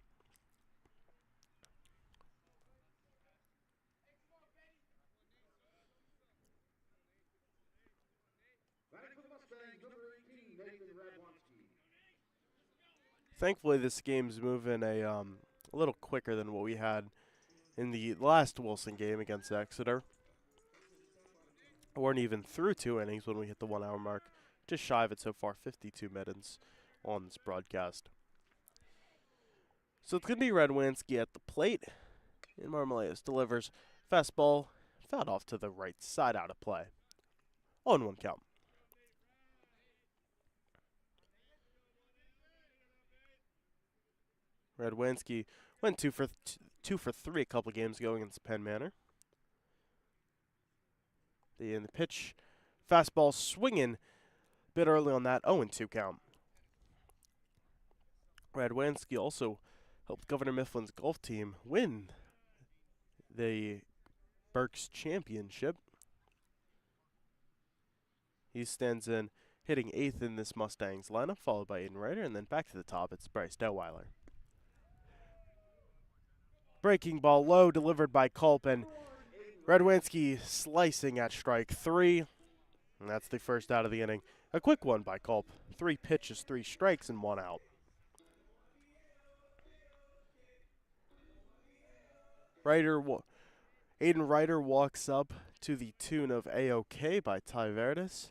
Thankfully, this game's moving a little quicker than what we had in the last Wilson game against Exeter. We weren't even through 2 innings when we hit the 1 hour mark. Just shy of it so far, 52 minutes on this broadcast. So it's going to be Radwanski at the plate. And Marmoleos delivers fastball, fouled off to the right side, out of play. 0-1 count. Radwanski went 2 for 3 a couple games ago against Penn Manor. In the pitch, fastball swinging a bit early on that 0-2 count. Radwanski also helped Governor Mifflin's golf team win the Berks Championship. He stands in hitting 8th in this Mustangs lineup, followed by Aiden Ryder, and then back to the top, it's Bryce Detweiler. Breaking ball low, delivered by Culp, and Radwanski slicing at strike 3. And that's the first out of the inning. A quick one by Culp. 3 pitches, 3 strikes, and 1 out. Aiden Ryder walks up to the tune of A-OK by Ty Verdes.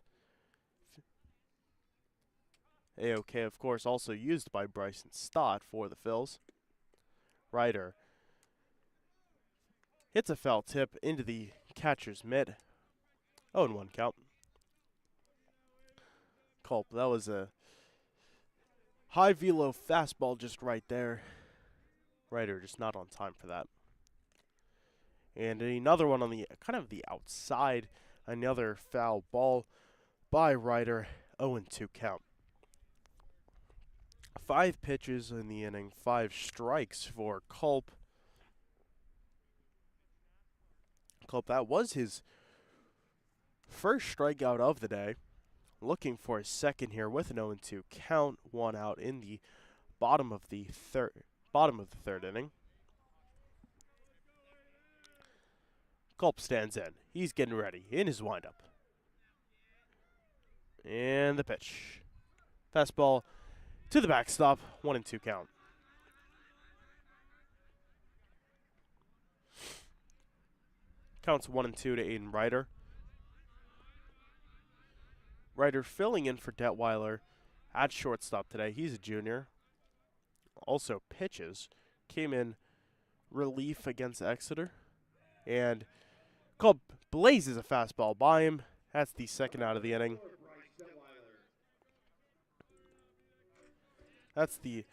A-OK, of course, also used by Bryson Stott for the Phils. Ryder hits a foul tip into the catcher's mitt. 0-1 count. Culp, that was a high velo fastball just right there. Ryder just not on time for that. And another one on the kind of the outside. Another foul ball by Ryder. 0-2 count. 5 pitches in the inning, 5 strikes for Culp. Culp, that was his first strikeout of the day. Looking for a second here with an 0-2 count. 1 out in the bottom of the third inning. Culp stands in. He's getting ready in his windup. And the pitch. Fastball to the backstop. 1-2 count. Counts 1-2 to Aiden Ryder. Ryder filling in for Detweiler at shortstop today. He's a junior. Also pitches. Came in relief against Exeter. And Culp blazes a fastball by him. That's the second out of the inning. That's the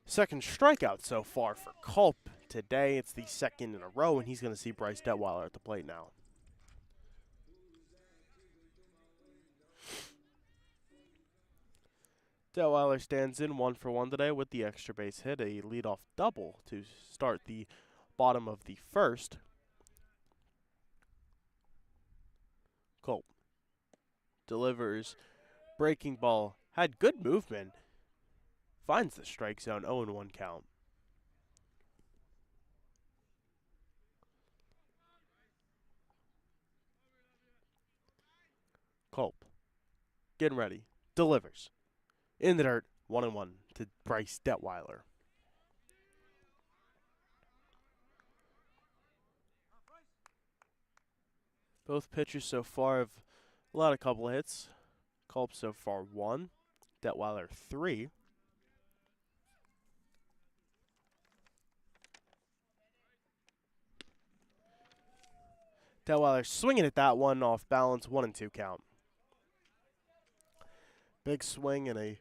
second strikeout so far for Culp today. It's the second in a row, and he's going to see Bryce Detweiler at the plate now. Detweiler stands in 1-for-1 today with the extra base hit, a leadoff double to start the bottom of the first. Culp delivers, breaking ball, had good movement, finds the strike zone, 0-1 count. Culp, getting ready, delivers. In the dirt, 1-1 to Bryce Detweiler. Both pitchers so far have allowed a couple of hits. Culp so far 1, Detweiler 3. Detweiler swinging at that one off balance, 1-2 count. Big swing and a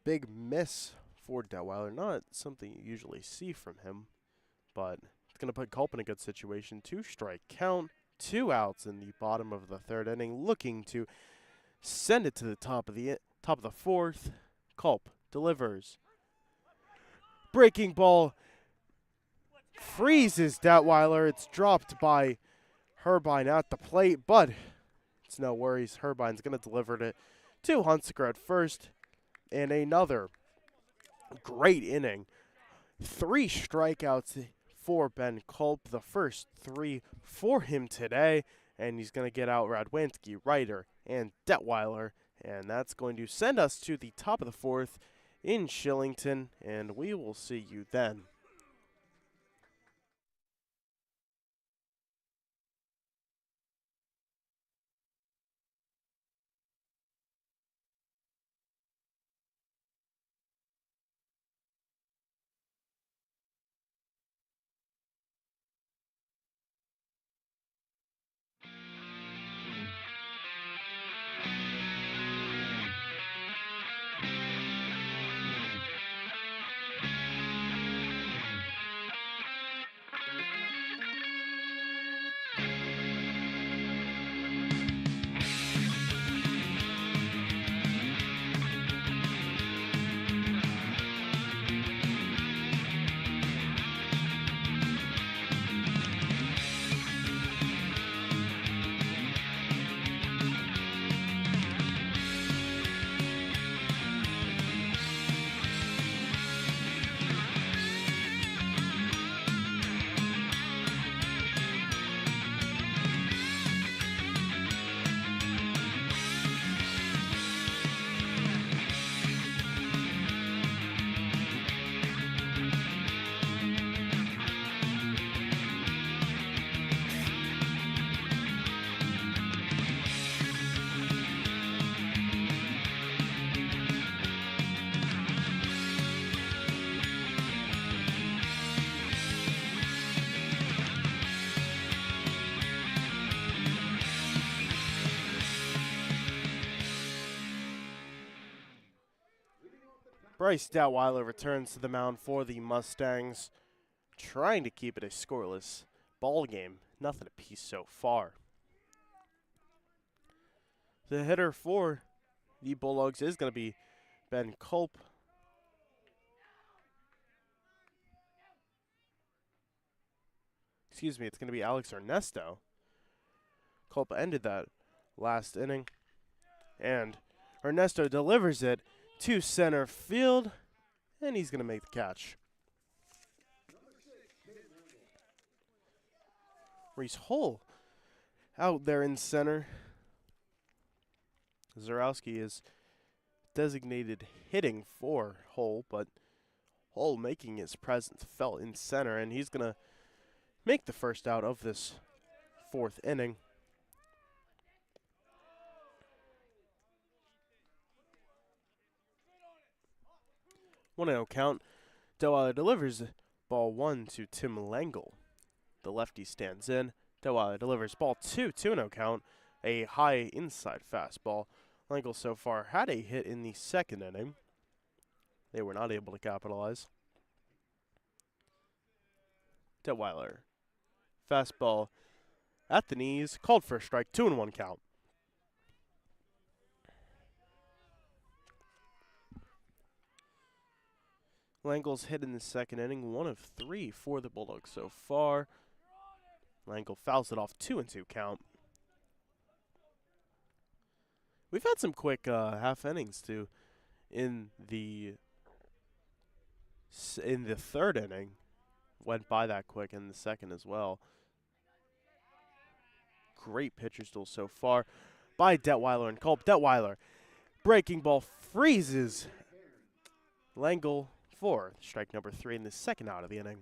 big miss for Detweiler. Not something you usually see from him, but it's going to put Culp in a good situation. 2-strike count, 2 outs in the bottom of the third inning, looking to send it to the top of the fourth. Culp delivers. Breaking ball freezes Detweiler. It's dropped by Herbine at the plate, but it's no worries. Herbine's going to deliver it to Hunsaker at first, and another great inning. 3 strikeouts for Ben Culp, the first 3 for him today, and he's going to get out Radwanski, Ryder, and Detweiler, and that's going to send us to the top of the fourth in Shillington, and we will see you then. Bryce Detweiler returns to the mound for the Mustangs, trying to keep it a scoreless ball game. Nothing apiece so far. The hitter for the Bulldogs is going to be Ben Culp. Excuse me, it's going to be Alex Ernesto. Culp ended that last inning, and Ernesto delivers it to center field, and he's going to make the catch. Reese Hull out there in center. Zarowski is designated hitting for Hull, but Hull making his presence felt in center, and he's going to make the first out of this fourth inning. 1-0 count. Detweiler delivers ball 1 to Tim Langle. The lefty stands in. Detweiler delivers ball 2, 2-0 count. A high inside fastball. Langle so far had a hit in the second inning. They were not able to capitalize. Detweiler. Fastball at the knees. Called for a strike. 2-1 count. Langle's hit in the second inning. 1 of 3 for the Bulldogs so far. Langle fouls it off. 2-2 count. We've had some quick half innings too. In the third inning, went by that quick. In the second as well. Great pitcher's duel so far by Detweiler and Culp. Detweiler, breaking ball, freezes Langle for strike number 3 in the second out of the inning.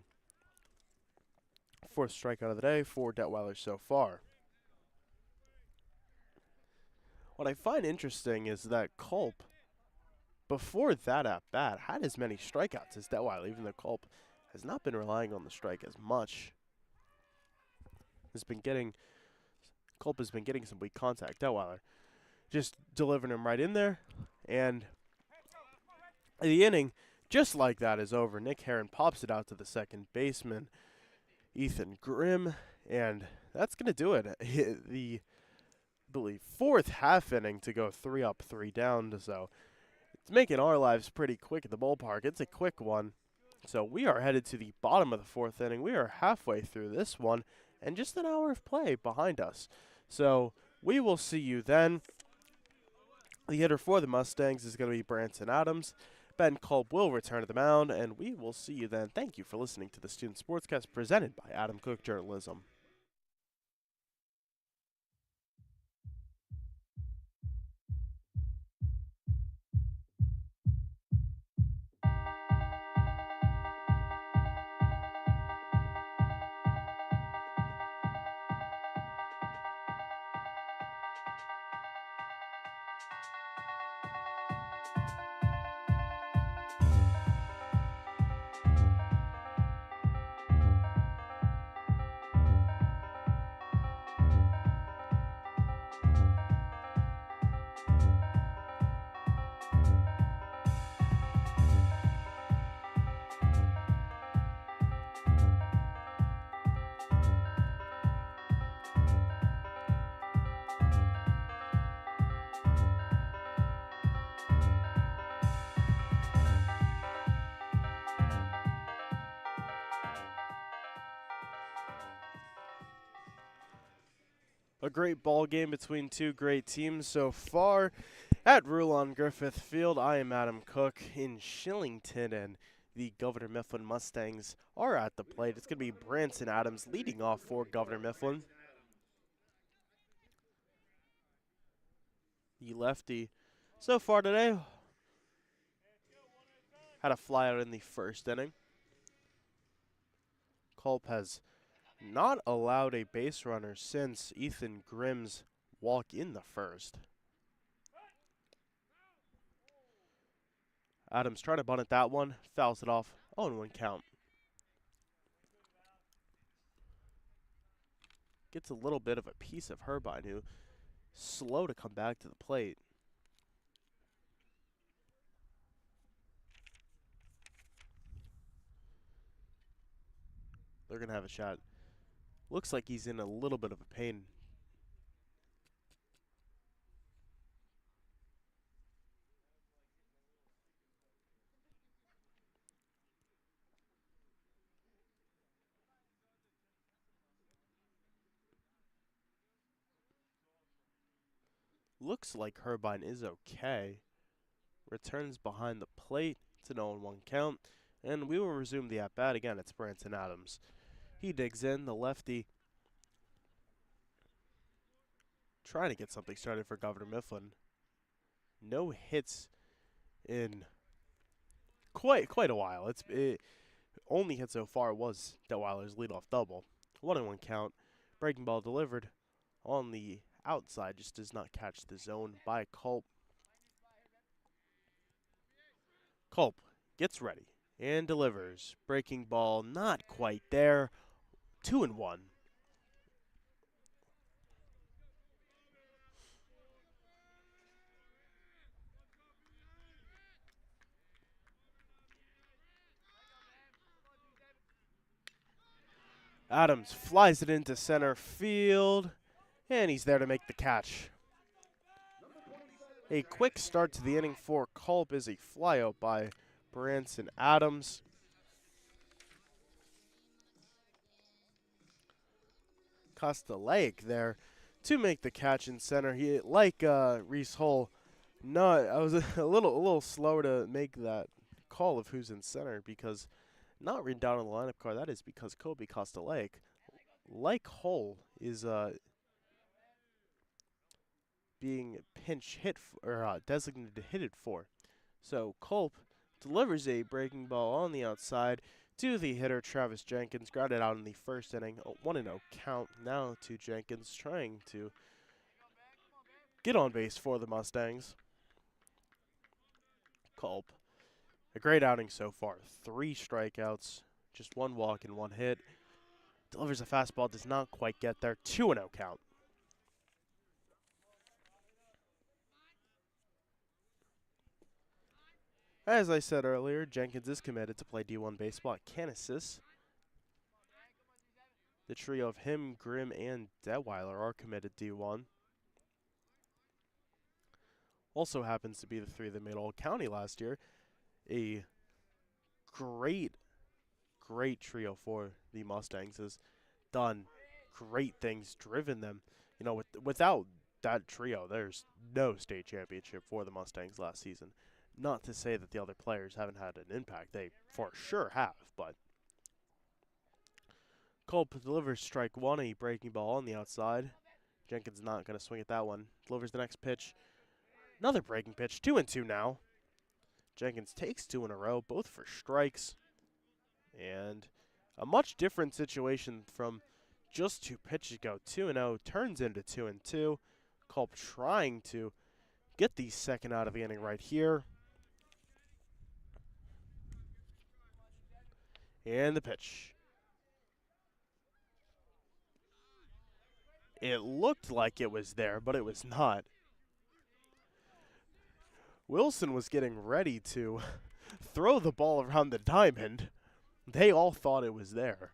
4th strikeout of the day for Detweiler so far. What I find interesting is that Culp, before that at-bat, had as many strikeouts as Detweiler, even though Culp has not been relying on the strike as much. Culp has been getting some weak contact. Detweiler just delivering him right in there, and the inning, just like that, is over. Nick Heron pops it out to the second baseman, Ethan Grimm, and that's going to do it. The, I believe, 4th half inning to go 3 up, 3 down, so it's making our lives pretty quick at the ballpark. It's a quick one. So we are headed to the bottom of the 4th inning. We are halfway through this one, and just an hour of play behind us. So we will see you then. The hitter for the Mustangs is going to be Branson Adams. Ben Culp will return to the mound, and we will see you then. Thank you for listening to the Student Sportscast presented by Adam Cooke Journalism. A great ball game between two great teams so far at Rulon Griffith Field. I am Adam Cooke in Shillington, and the Governor Mifflin Mustangs are at the plate. It's going to be Branson Adams leading off for Governor Mifflin. The lefty so far today had a flyout in the first inning. Culp has not allowed a base runner since Ethan Grimm's walk in the first. Adams trying to bunt at that one, fouls it off, 0-1 count. Gets a little bit of a piece of Herbine, who slow to come back to the plate. They're going to have a shot. Looks like he's in a little bit of a pain. Looks like Herbine is okay. Returns behind the plate. It's an 0-1 count. And we will resume the at-bat again. It's Branson Adams. He digs in, the lefty. Trying to get something started for Governor Mifflin. No hits in quite a while. Only hit so far was Detweiler's leadoff double. 1-1 count. Breaking ball delivered on the outside. Just does not catch the zone by Culp. Culp gets ready and delivers. Breaking ball, not quite there. 2-1. Adams flies it into center field, and he's there to make the catch. A quick start to the inning for Culp is a flyout by Branson Adams. Kostelaic there to make the catch in center. He, like Reese Hull, I was a little slower to make that call of who's in center because not written down on the lineup card. That is because Kobe Kostelaic, like Hull, is being pinch hit or designated to hit it for. So Culp delivers a breaking ball on the outside to the hitter Travis Jenkins. Grounded out in the first inning. 1-0 count now to Jenkins, trying to get on base for the Mustangs. Culp, a great outing so far. 3 strikeouts, just 1 walk and 1 hit. Delivers a fastball, does not quite get there. 2-0 count. As I said earlier, Jenkins is committed to play D1 baseball at Kansas. The trio of him, Grimm, and Detweiler are committed D1. Also happens to be the 3 that made All County last year. A great trio for the Mustangs. Has done great things, driven them. You know, without that trio, there's no state championship for the Mustangs last season. Not to say that the other players haven't had an impact. They for sure have, but Culp delivers strike 1, a breaking ball on the outside. Jenkins not going to swing at that one. Delivers the next pitch. Another breaking pitch. 2-2 now. Jenkins takes 2 in a row, both for strikes. And a much different situation from just 2 pitches ago. 2-0 turns into 2-2. Culp trying to get the second out of the inning right here. And the pitch. It looked like it was there, but it was not. Wilson was getting ready to throw the ball around the diamond. They all thought it was there.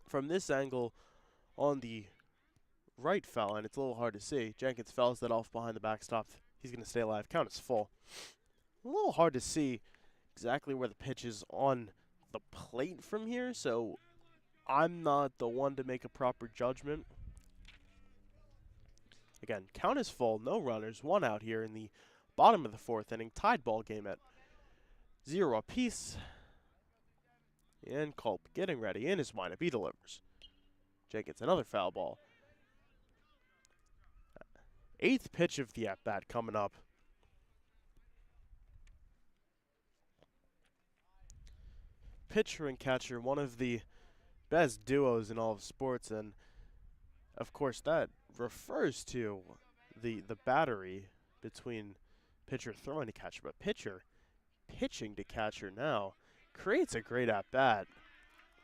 From this angle on the right foul, and it's a little hard to see, Jenkins fouls that off behind the backstop. He's going to stay alive. Count is full. A little hard to see exactly where the pitch is on the plate from here, so I'm not the one to make a proper judgment. Again, count is full. No runners. 1 out here in the bottom of the 4th inning. Tied ball game at 0 apiece. And Culp getting ready in his windup. He delivers. Jenkins, another foul ball. 8th pitch of the at-bat coming up. Pitcher and catcher, one of the best duos in all of sports, and of course that refers to the battery between pitcher throwing to catcher, but pitcher pitching to catcher now creates a great at-bat.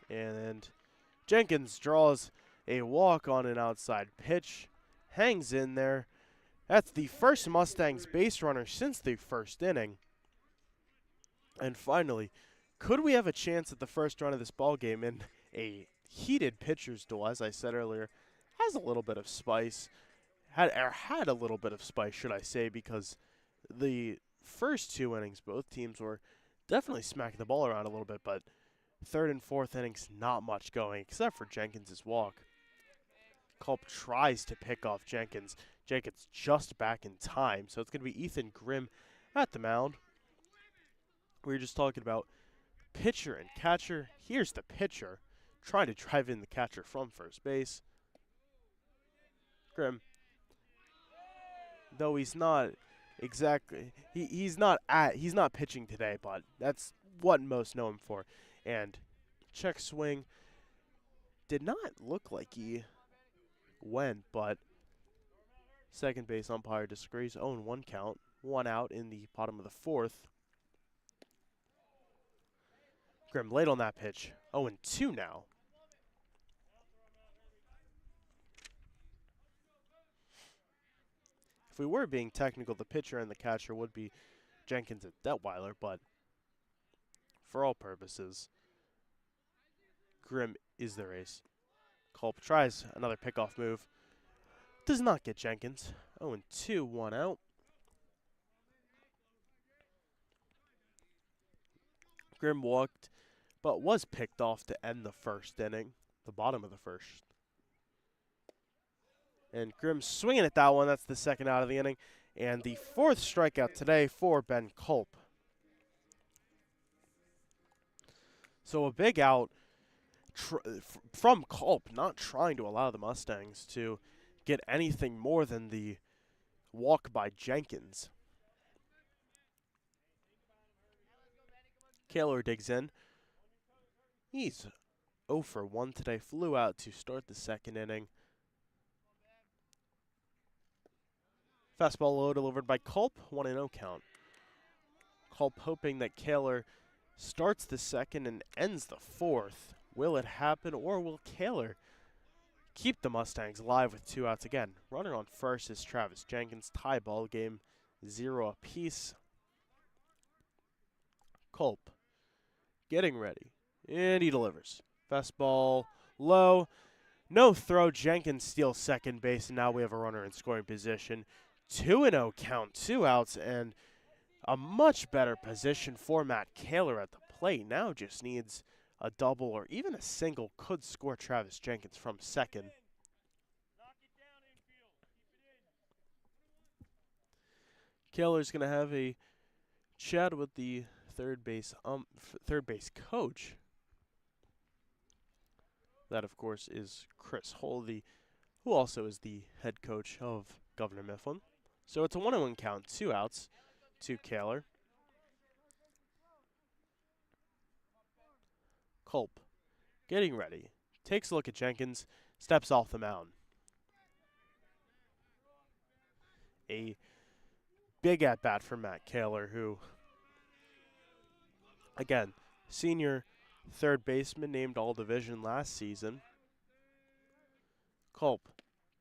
And Jenkins draws a walk on an outside pitch, hangs in there. That's the first Mustangs base runner since the first inning. And finally, could we have a chance at the first run of this ball game in a heated pitcher's duel? As I said earlier, has a little bit of spice. Had a little bit of spice, should I say, because the first 2 innings, both teams were definitely smacking the ball around a little bit, but 3rd and 4th innings, not much going, except for Jenkins' walk. Culp tries to pick off Jenkins. Jenkins just back in time, so it's going to be Ethan Grimm at the mound. We were just talking about pitcher and catcher. Here's the pitcher trying to drive in the catcher from first base. Grimm, though he's not exactly, he's not pitching today, but that's what most know him for. And check swing did not look like he went, but second base umpire disagrees. 0-1 count, 1 out in the bottom of the 4th. Grimm late on that pitch. 0-2 now. If we were being technical, the pitcher and the catcher would be Jenkins and Detweiler, but for all purposes, Grimm is their ace. Culp tries another pickoff move. Does not get Jenkins. 0-2, 1 out. Grimm walked, but was picked off to end the first inning, the bottom of the first. And Grimm swinging at that one. That's the second out of the inning. And the fourth strikeout today for Ben Culp. So a big out from Culp, not trying to allow the Mustangs to get anything more than the walk by Jenkins. Kaler digs in. He's 0 for 1 today. Flew out to start the second inning. Fastball low delivered by Culp, 1-0 count. Culp hoping that Kaler starts the second and ends the fourth. Will it happen, or will Kaler keep the Mustangs alive with 2 outs again? Runner on first is Travis Jenkins. Tie ball game, 0 apiece. Culp getting ready, and he delivers. Fastball low, no throw. Jenkins steals second base, and now we have a runner in scoring position. 2-0 count, 2 outs, and a much better position for Matt Kaler at the plate. Now just needs a double or even a single. Could score Travis Jenkins from second. Kaler's going to have a chat with the third base coach. That, of course, is Chris Holdy, who also is the head coach of Governor Mifflin. So it's a 1-1 count, 2 outs to Kaler. Culp getting ready. Takes a look at Jenkins, steps off the mound. A big at-bat for Matt Kaler, who, again, senior third baseman, named All-Division last season. Culp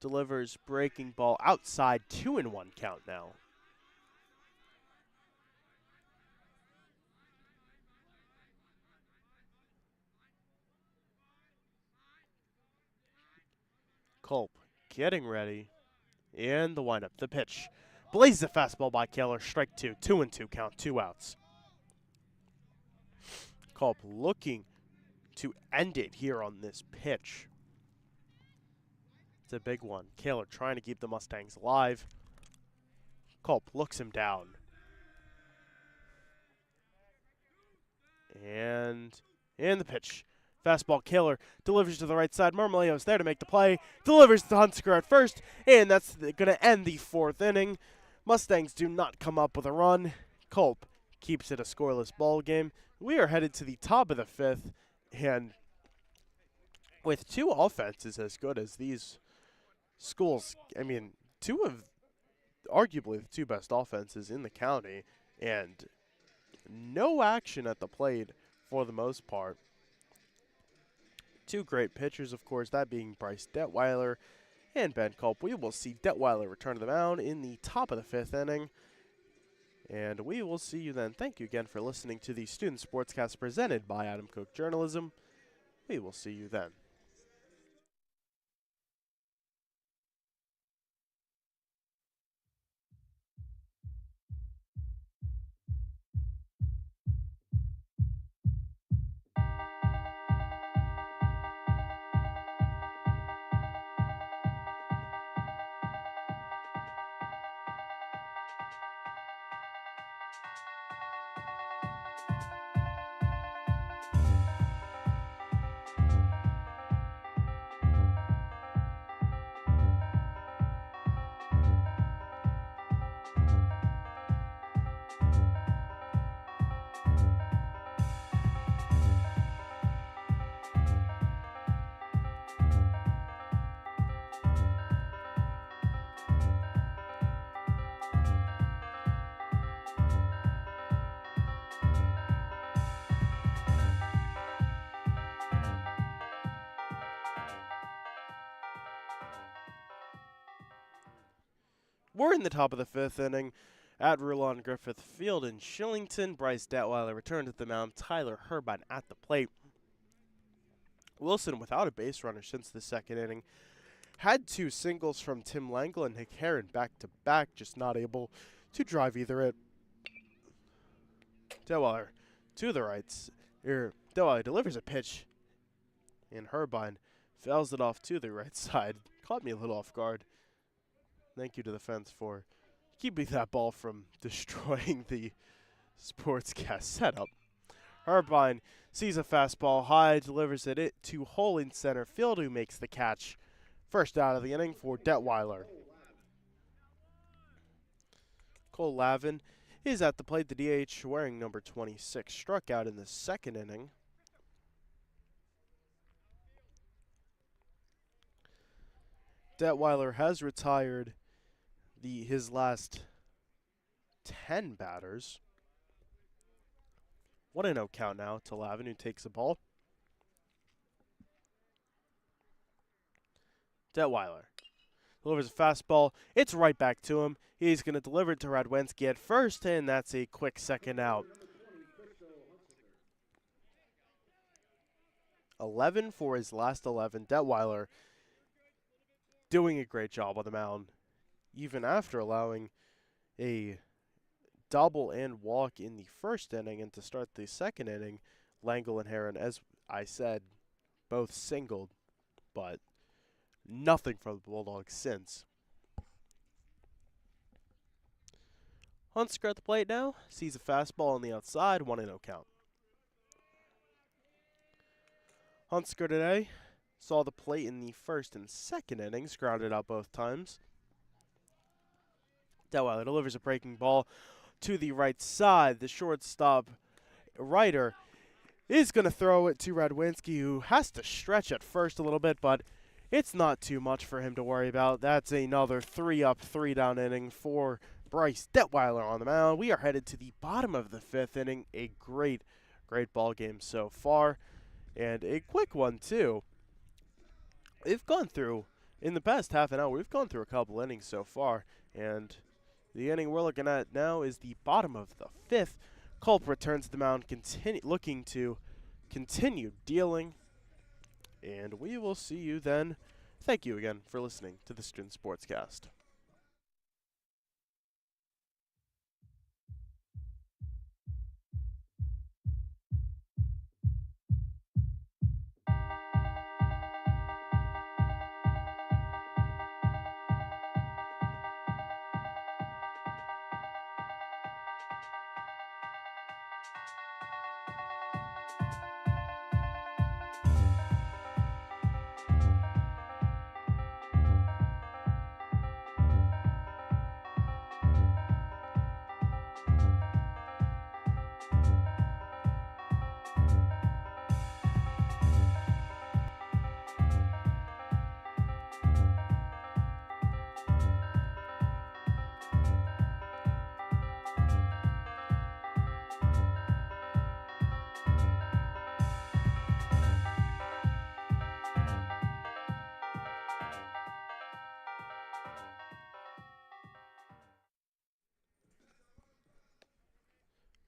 delivers breaking ball outside, 2-1 count now. Culp getting ready, and the windup, the pitch. Blazes a fastball by Kaler, strike 2, 2-2 count, 2 outs. Culp looking to end it here on this pitch. It's a big one. Kaler trying to keep the Mustangs alive. Culp looks him down. And the pitch. Fastball, Kaler delivers to the right side. Marmoleo's there to make the play. Delivers to Hunsaker at first. And that's going to end the fourth inning. Mustangs do not come up with a run. Culp keeps it a scoreless ball game. We are headed to the top of the fifth. And with 2 offenses as good as these schools, I mean, 2 of arguably the 2 best offenses in the county, and no action at the plate for the most part. 2 great pitchers, of course, that being Bryce Detweiler and Ben Culp. We will see Detweiler return to the mound in the top of the 5th inning. And we will see you then. Thank you again for listening to the Student Sportscast presented by Adam Cooke Journalism. We will see you then. We're in the top of the 5th inning at Rulon Griffith Field in Shillington. Bryce Detweiler returned to the mound. Tyler Herbine at the plate. Wilson without a base runner since the 2nd inning. Had 2 singles from Tim Langle and Nick Heron back-to-back, just not able to drive either in. Detweiler to the right. Detweiler delivers a pitch, and Herbine fouls it off to the right side. Caught me a little off guard. Thank you to the fence for keeping that ball from destroying the sportscast setup. Herbine sees a fastball high, delivers it to Hole in center field, who makes the catch. First out of the inning for Detweiler. Cole Lavin is at the plate. The DH, wearing number 26, struck out in the 2nd inning. Detweiler has retired his last 10 batters. 1-0 count now to Lavin, who takes the ball. Detweiler delivers a fastball. It's right back to him. He's going to deliver it to Radwensky at first, and that's a quick 2nd out. 11 for his last 11. Detweiler doing a great job on the mound, even after allowing a double and walk in the 1st inning. And to start the 2nd inning, Langle and Heron, as I said, both singled, but nothing from the Bulldogs since. Hunsker at the plate now. Sees a fastball on the outside. 1-0 count. Hunsker today saw the plate in the 1st and 2nd innings. Grounded out both times. Detweiler delivers a breaking ball to the right side. The shortstop, Ryder, is going to throw it to Radwensky, who has to stretch at first a little bit, but it's not too much for him to worry about. That's another 3-up, 3-down inning for Bryce Detweiler on the mound. We are headed to the bottom of the 5th inning. A great ball game so far, and a quick one too. We've gone through, in the past half an hour, we've gone through a couple innings so far, and the inning we're looking at now is the bottom of the 5th. Culp returns to the mound, looking to continue dealing. And we will see you then. Thank you again for listening to the Student Sportscast.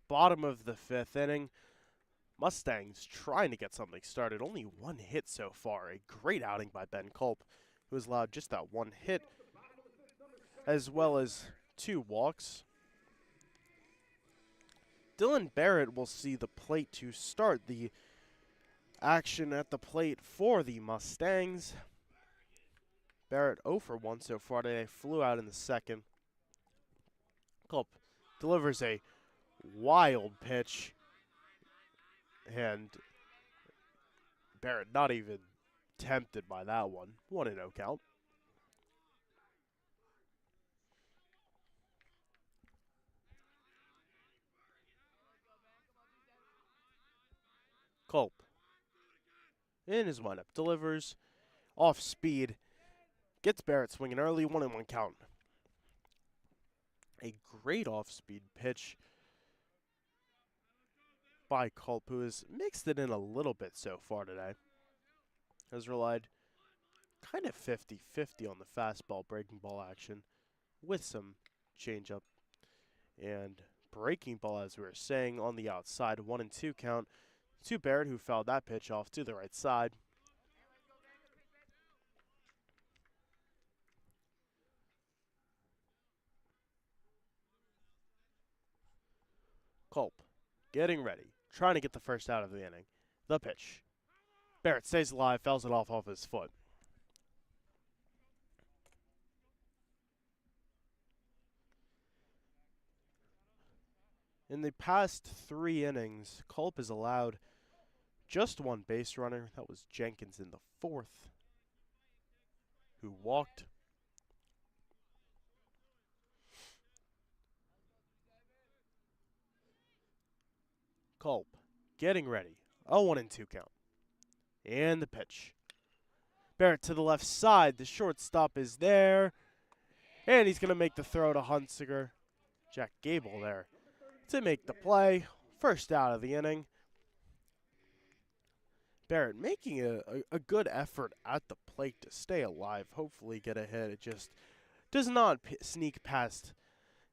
Bottom of the 5th inning. Mustangs trying to get something started. Only 1 hit so far. A great outing by Ben Culp, who has allowed just that 1 hit, as well as 2 walks. Dylan Barrett will see the plate to start the action at the plate for the Mustangs. Barrett 0 for 1 so far today. Flew out in the 2nd. Culp delivers a wild pitch, and Barrett not even tempted by that one. 1-0 count. Culp in his windup delivers off speed, gets Barrett swinging early. 1-1 count. A great off speed pitch by Culp, who has mixed it in a little bit so far today. Has relied kind of 50-50 on the fastball breaking ball action. with some changeup and breaking ball, as we were saying, on the outside. 1-2 count to Barrett, who fouled that pitch off to the right side. Culp getting ready, trying to get the first out of the inning. The pitch. Barrett stays alive, fouls it off his foot. In the past 3 innings, Culp has allowed just 1 base runner. That was Jenkins in the 4th, who walked. Culp getting ready. 0-2 count. And the pitch. Barrett to the left side. The shortstop is there. And he's going to make the throw to Hunsiger. Jack Gable there to make the play. First out of the inning. Barrett making a good effort at the plate to stay alive. Hopefully get a hit. It just does not sneak past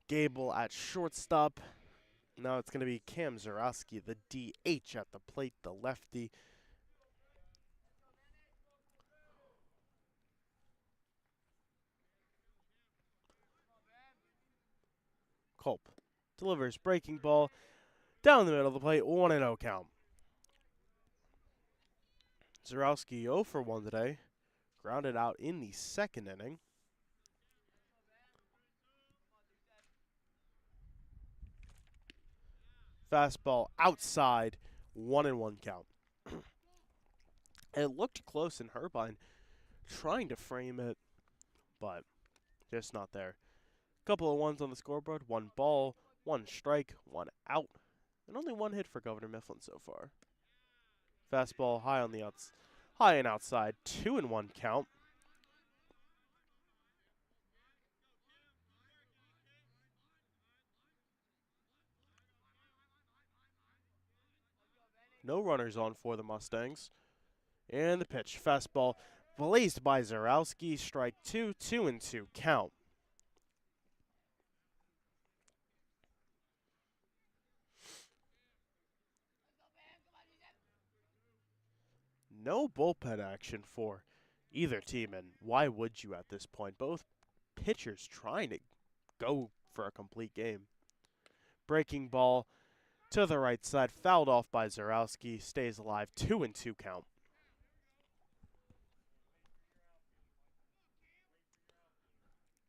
Gable at shortstop. Now it's going to be Cam Zarowski, the DH at the plate, the lefty. Culp delivers breaking ball down the middle of the plate, 1-0 count. Zarowski 0 for 1 today, grounded out in the 2nd inning. Fastball outside, 1-1 count. It looked close in Herbine, trying to frame it, but just not there. Couple of ones on the scoreboard, 1 ball, 1 strike, 1 out, and only 1 hit for Governor Mifflin so far. Fastball high on the high and outside, 2-1 count. No runners on for the Mustangs. And the pitch, fastball blazed by Zarowski, strike 2, 2-2 count. No bullpen action for either team, and why would you at this point? Both pitchers trying to go for a complete game. Breaking ball to the right side, fouled off by Zarowski, stays alive, 2-2 count.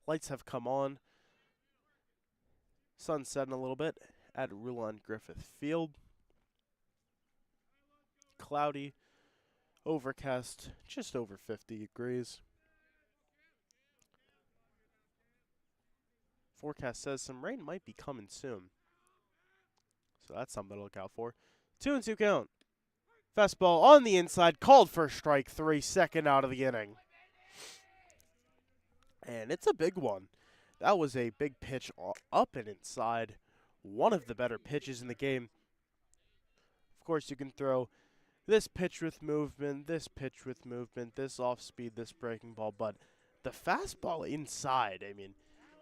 Lights have come on. Sun setting a little bit at Rulon Griffith Field. Cloudy, overcast, just over 50 degrees. Forecast says some rain might be coming soon, so that's something to look out for. 2-2 count. Fastball on the inside, called for strike 3, 2nd out of the inning. And it's a big one. That was a big pitch up and inside. One of the better pitches in the game. Of course, you can throw this pitch with movement, this pitch with movement, this off speed, this breaking ball, but the fastball inside, I mean,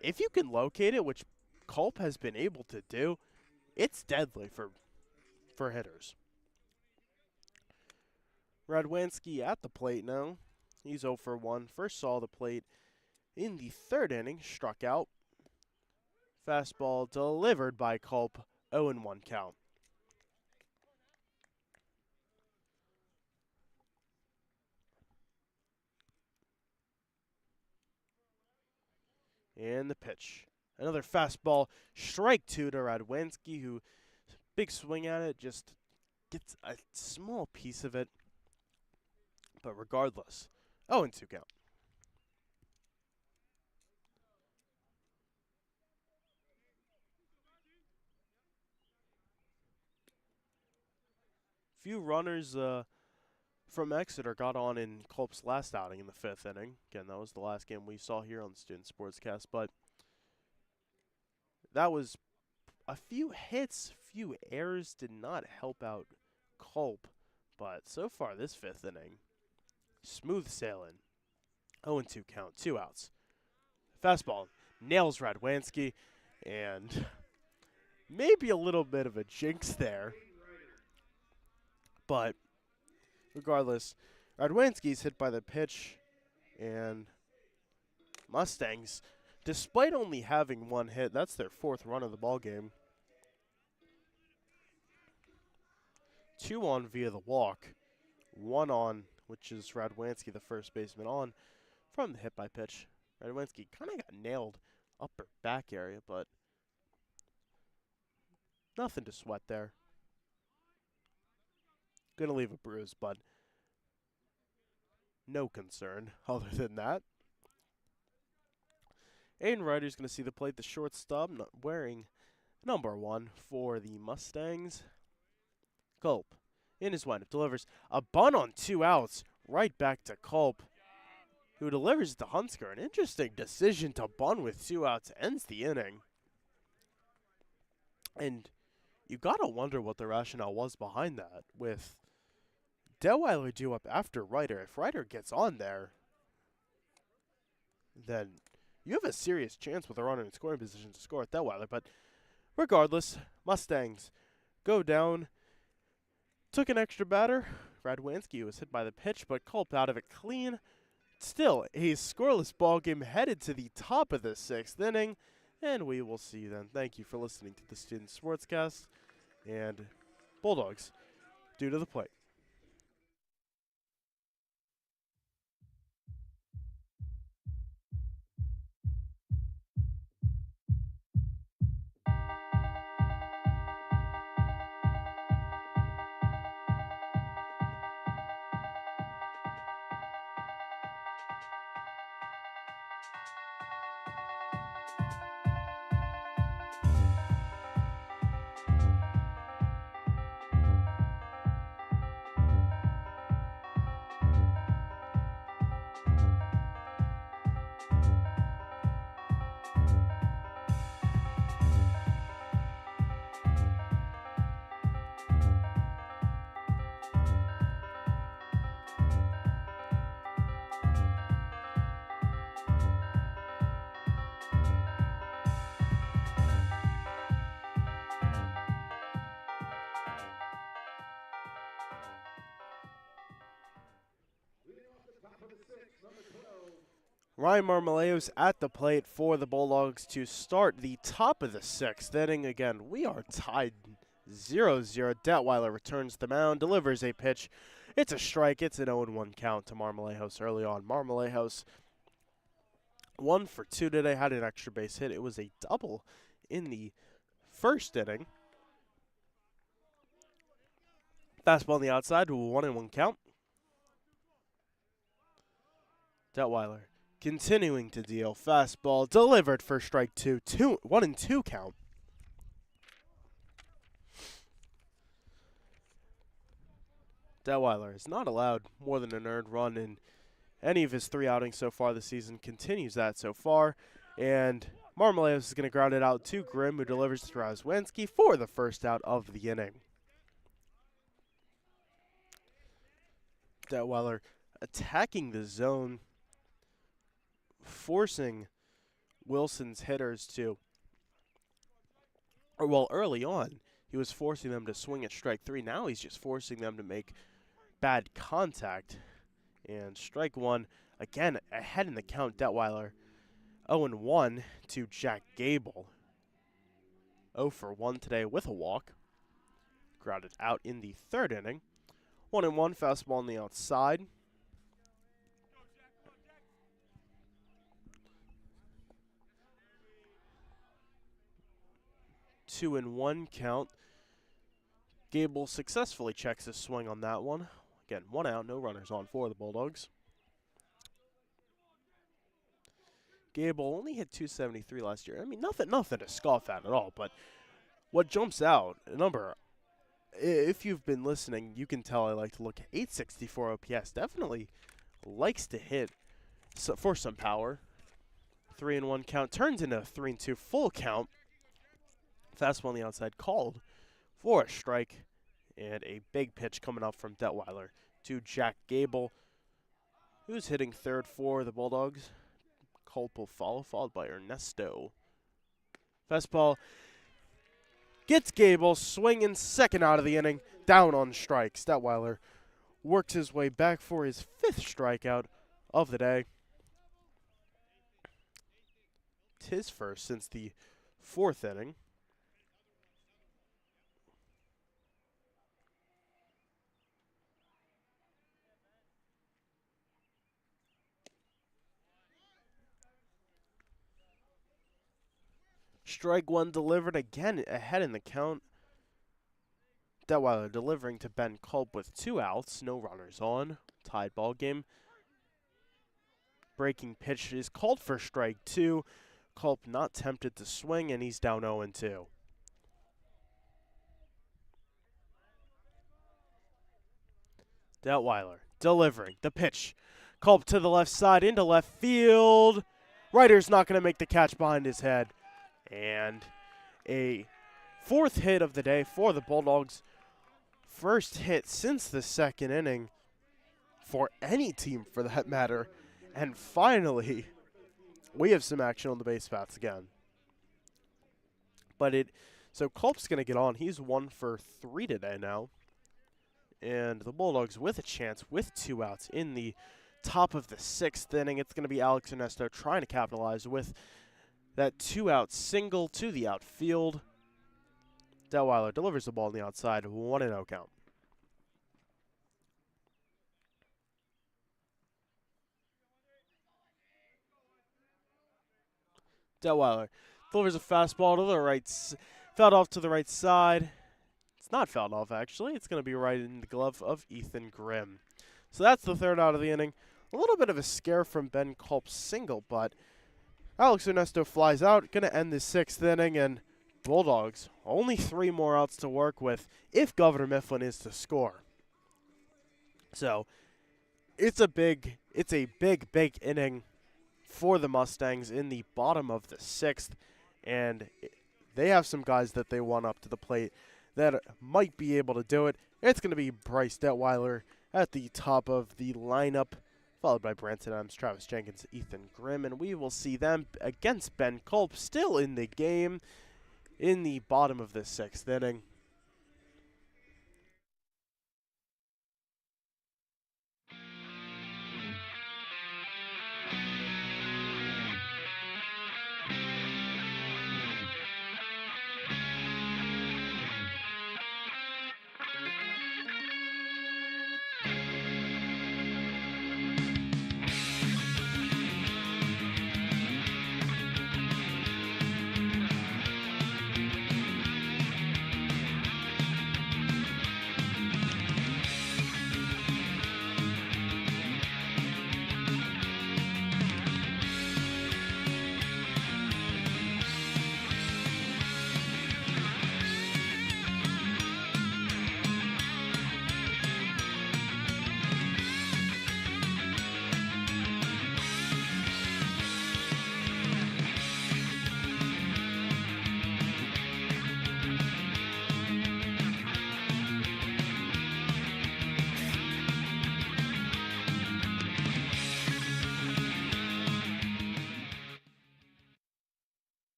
if you can locate it, which Culp has been able to do, it's deadly for hitters. Radwanski at the plate now. He's 0 for 1. First saw the plate in the 3rd inning, struck out. Fastball delivered by Culp, 0-1 count. And the pitch. Another fastball, strike 2 to Radwanski, who, big swing at it, just gets a small piece of it. But regardless, 0-2 count. Few runners from Exeter got on in Culp's last outing in the 5th inning. Again, that was the last game we saw here on the Student Sportscast, but that was a few hits, few errors did not help out Culp, but so far this 5th inning, smooth sailing. 0-2 count, 2 outs. Fastball nails Radwanski, and maybe a little bit of a jinx there. But regardless, Radwanski's hit by the pitch, and Mustangs, despite only having one hit, that's their 4th run of the ball game. 2 on via the walk, 1 on, which is Radwanski, the first baseman, on from the hit by pitch. Radwanski kind of got nailed upper back area, but nothing to sweat there. Gonna leave a bruise, but no concern other than that. Aiden Ryder's going to see the plate, the shortstop, wearing number 1 for the Mustangs. Culp, in his windup, delivers a bunt on 2 outs, right back to Culp, who delivers to Hunsker. An interesting decision to bunt with 2 outs, ends the inning. And you got to wonder what the rationale was behind that, with Detweiler due up after Ryder. If Ryder gets on there, then you have a serious chance with a runner in scoring position to score at Detweiler. But regardless, Mustangs go down. Took an extra batter. Radwanski was hit by the pitch, but Culp out of it clean. Still, a scoreless ball game headed to the top of the 6th inning. And we will see you then. Thank you for listening to the Student Sportscast. And Bulldogs due to the plate. Ryan Marmoleos at the plate for the Bulldogs to start the top of the 6th inning. Again, we are tied 0-0. Detweiler returns the mound, delivers a pitch. It's a strike. It's an 0-1 count to Marmoleos early on. Marmoleos 1 for 2 today, had an extra base hit. It was a double in the first inning. Fastball on the outside, 1-1 count. Detweiler continuing to deal. Fastball delivered for strike 2. 1-2 count. Detweiler has not allowed more than an earned run in any of his 3 outings so far this season. Continues that so far. And Marmoleos is going to ground it out to Grimm, who delivers to Radwanski for the first out of the inning. Detweiler attacking the zone, forcing Wilson's hitters to, early on, he was forcing them to swing at strike 3. Now he's just forcing them to make bad contact. And strike 1, again, ahead in the count, Detweiler. 0-1 to Jack Gable. 0 for 1 today with a walk. Grounded out in the 3rd inning. 1-1, fastball on the outside. Two and 1 count. Gable successfully checks his swing on that one. Again, 1 out, no runners on for the Bulldogs. Gable only hit .273 last year. I mean, nothing to scoff at all. But what jumps out, a number, if you've been listening, you can tell I like to look at 864 OPS. Definitely likes to hit for some power. 3-1 count turns into a 3-2 full count. Fastball on the outside called for a strike. And a big pitch coming up from Detweiler to Jack Gable, who's hitting 3rd for the Bulldogs. Culp will follow, followed by Ernesto. Fastball gets Gable, swinging second out of the inning, down on strikes. Detweiler works his way back for his 5th strikeout of the day. It's his first since the 4th inning. Strike 1 delivered, again ahead in the count. Detweiler delivering to Ben Culp with 2 outs, no runners on. Tied ball game. Breaking pitch is called for strike 2. Culp not tempted to swing, and he's down 0-2. Detweiler delivering the pitch. Culp to the left side into left field. Ryder's not going to make the catch behind his head. And a 4th hit of the day for the Bulldogs. First hit since the 2nd inning for any team for that matter. And finally, we have some action on the base paths again. So Culp's going to get on. He's 1 for 3 today now. And the Bulldogs with a chance with 2 outs in the top of the 6th inning. It's going to be Alex Ernesto trying to capitalize with that 2-out single to the outfield. Detweiler delivers the ball on the outside, 1-0 count. Detweiler delivers a fastball to the right, fouled off to the right side. It's not fouled off, actually. It's going to be right in the glove of Ethan Grimm. So that's the 3rd out of the inning. A little bit of a scare from Ben Culp's single, but Alex Ernesto flies out, going to end the 6th inning, and Bulldogs only 3 more outs to work with if Governor Mifflin is to score. So it's a big inning for the Mustangs in the bottom of the 6th, and they have some guys that they want up to the plate that might be able to do it. It's going to be Bryce Detweiler at the top of the lineup, followed by Branson Adams, Travis Jenkins, Ethan Grimm, and we will see them against Ben Culp still in the game in the bottom of the 6th inning.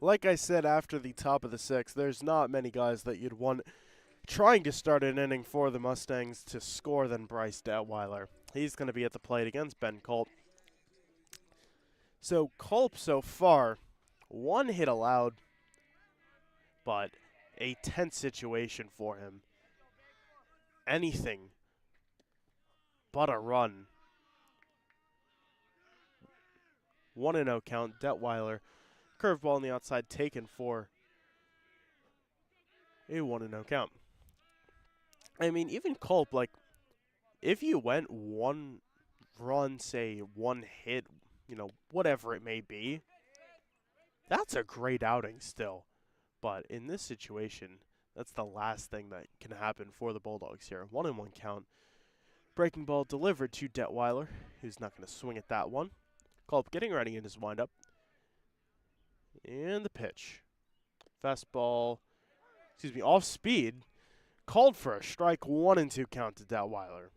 Like I said after the top of the 6th, there's not many guys that you'd want trying to start an inning for the Mustangs to score than Bryce Detweiler. He's going to be at the plate against Ben Culp. So Culp so far, 1 hit allowed, but a tense situation for him. Anything but a run. 1-0 count, Detweiler. Curveball on the outside taken for a 1-0 count. I mean, even Culp, like, if you went 1 run, say 1 hit, whatever it may be, that's a great outing still. But in this situation, that's the last thing that can happen for the Bulldogs here. 1-1 count. Breaking ball delivered to Detweiler, who's not going to swing at that one. Culp getting ready in his windup. And the pitch. Fastball, off speed. Called for a strike, 1-2 count to Detweiler.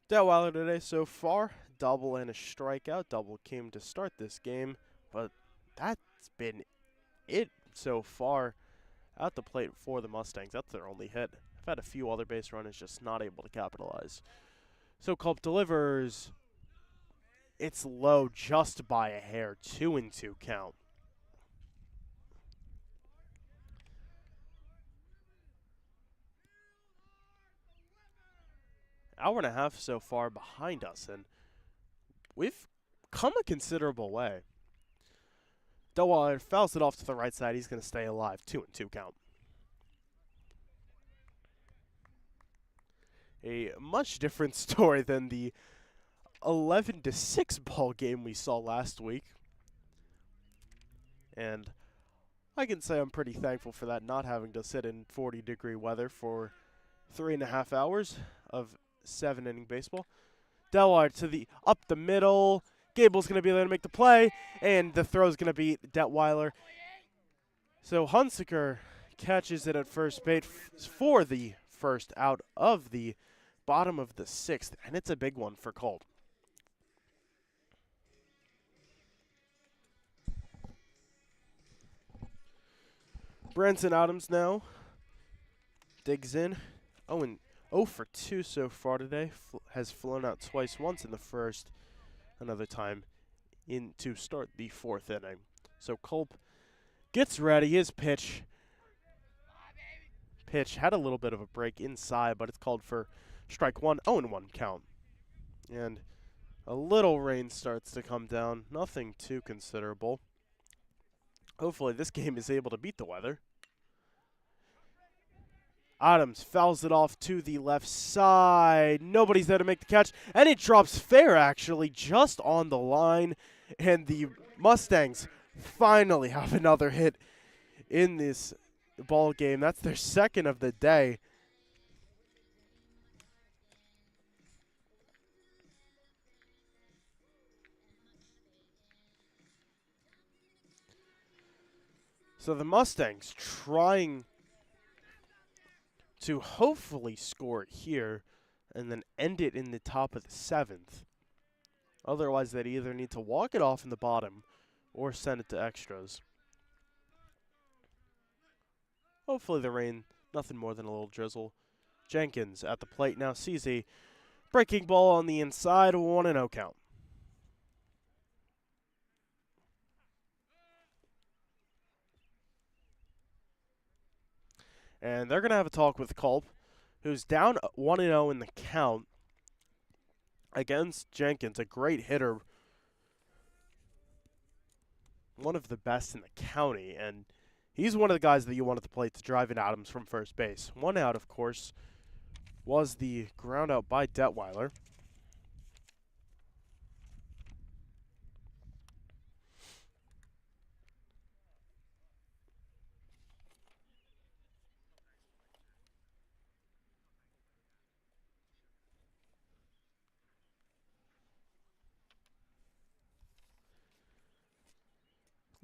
Detweiler today so far, double and a strikeout. Double came to start this game, but that's been it so far at the plate for the Mustangs. That's their only hit. I've had a few other base runners just not able to capitalize. So Culp delivers. It's low just by a hair. 2-2 count. Hour and a half so far behind us, and we've come a considerable way. Detweiler fouls it off to the right side. He's going to stay alive. 2-2 count. A much different story than the 11-6 ball game we saw last week. And I can say I'm pretty thankful for that, not having to sit in 40-degree weather for 3.5 hours of 7-inning baseball. Detweiler to the up the middle. Gable's going to be there to make the play, and the throw's going to be Detweiler. So Hunsaker catches it at first base for the first out of the bottom of the 6th, and it's a big one for Colt. Branson Adams now digs in. 0 for 2 so far today. Has flown out twice, once in the first, another time in to start the 4th inning. So Culp gets ready. His pitch had a little bit of a break inside, but it's called for strike 1, 0-1 count. And a little rain starts to come down. Nothing too considerable. Hopefully this game is able to beat the weather. Adams fouls it off to the left side. Nobody's there to make the catch. And it drops fair, actually, just on the line. And the Mustangs finally have another hit in this ball game. That's their second of the day. So the Mustangs trying to hopefully score it here and then end it in the top of the 7th. Otherwise, they'd either need to walk it off in the bottom or send it to extras. Hopefully the rain, nothing more than a little drizzle. Jenkins at the plate now sees a breaking ball on the inside, 1-0 count. And they're going to have a talk with Culp, who's down 1-0 in the count against Jenkins, a great hitter, one of the best in the county, and he's one of the guys that you want at the plate to drive in Adams from first base. One out, of course, was the ground out by Detweiler.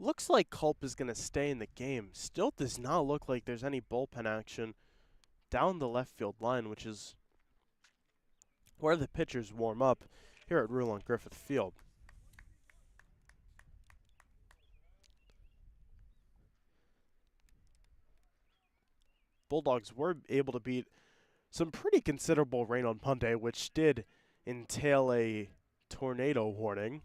Looks like Culp is going to stay in the game. Still does not look like there's any bullpen action down the left field line, which is where the pitchers warm up here at Rulon Griffith Field. Bulldogs were able to beat some pretty considerable rain on Monday, which did entail a tornado warning.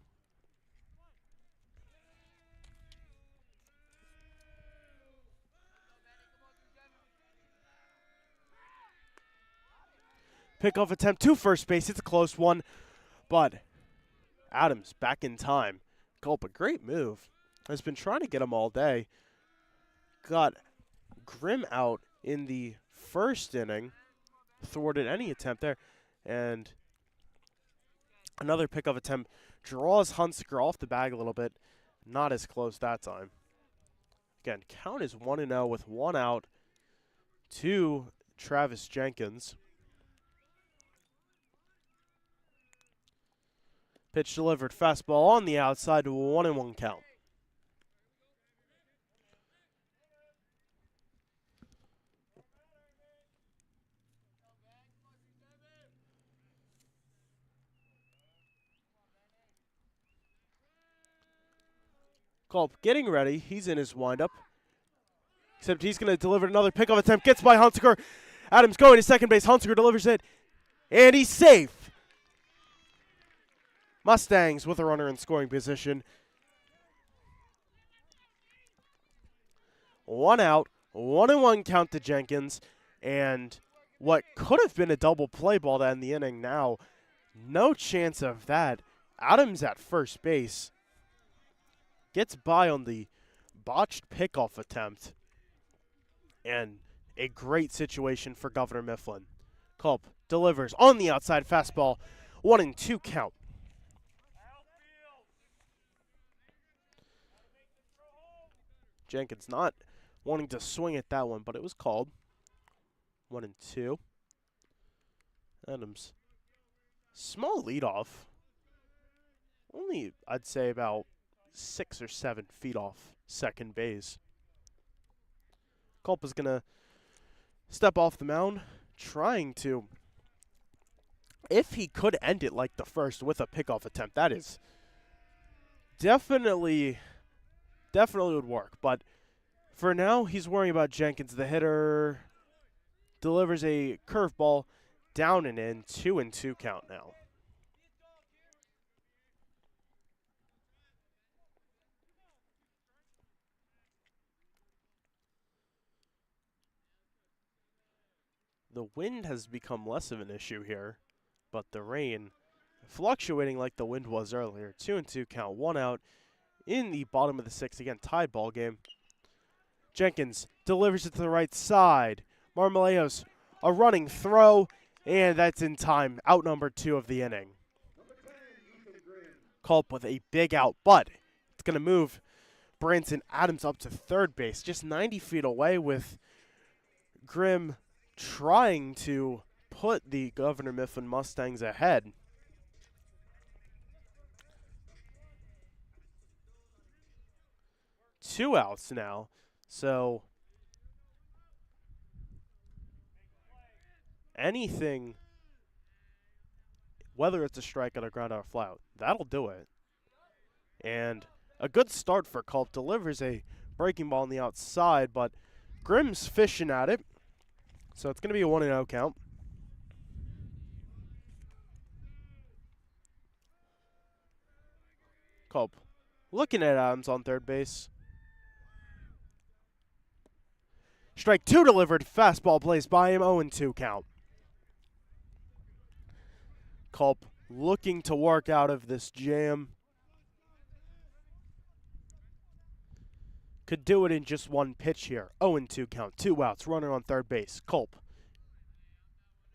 Pickoff attempt to first base. It's a close one, but Adams back in time. Culp, a great move. Has been trying to get him all day. Got Grimm out in the first inning. Thwarted any attempt there. And another pickoff attempt draws Hunsaker off the bag a little bit. Not as close that time. Again, count is 1-0 with 1 out to Travis Jenkins. Pitch delivered, fastball on the outside, 1-1 count. Culp getting ready. He's in his windup. Except he's going to deliver another pickoff attempt. Gets by Hunsaker. Adams going to second base. Hunsaker delivers it. And he's safe. Mustangs with a runner in scoring position. 1 out. 1-1 count to Jenkins. And what could have been a double play ball to end the inning now, no chance of that. Adams at first base. Gets by on the botched pickoff attempt. And a great situation for Governor Mifflin. Culp delivers on the outside fastball. 1-2 count. Jenkins not wanting to swing at that one, but it was called. 1-2. Adams. Small leadoff. Only, I'd say, about 6 or 7 feet off second base. Culp is going to step off the mound, trying to, if he could end it like the first with a pickoff attempt, that is definitely would work. But for now, he's worrying about Jenkins. The hitter delivers a curveball down and in. 2-2 count now. The wind has become less of an issue here, but the rain fluctuating like the wind was earlier. 2-2 count, 1 out in the bottom of the 6th. Again, tied ball game. Jenkins delivers it to the right side. Marmoleos, a running throw, and that's in time. Out number 2 of the inning. Culp with a big out, but it's going to move Branson Adams up to third base, just 90 feet away, with Grimm trying to put the Governor Mifflin Mustangs ahead. Two outs now, so anything, whether it's a strikeout or ground out or fly out, that'll do it. And a good start for Culp. Delivers a breaking ball on the outside, but Grimm's fishing at it. So it's going to be a 1-0 count. Culp looking at Adams on third base. Strike 2 delivered. Fastball plays by him. 0-2 count. Culp looking to work out of this jam. Could do it in just one pitch here. 0-2 count. 2 outs. Runner on third base. Culp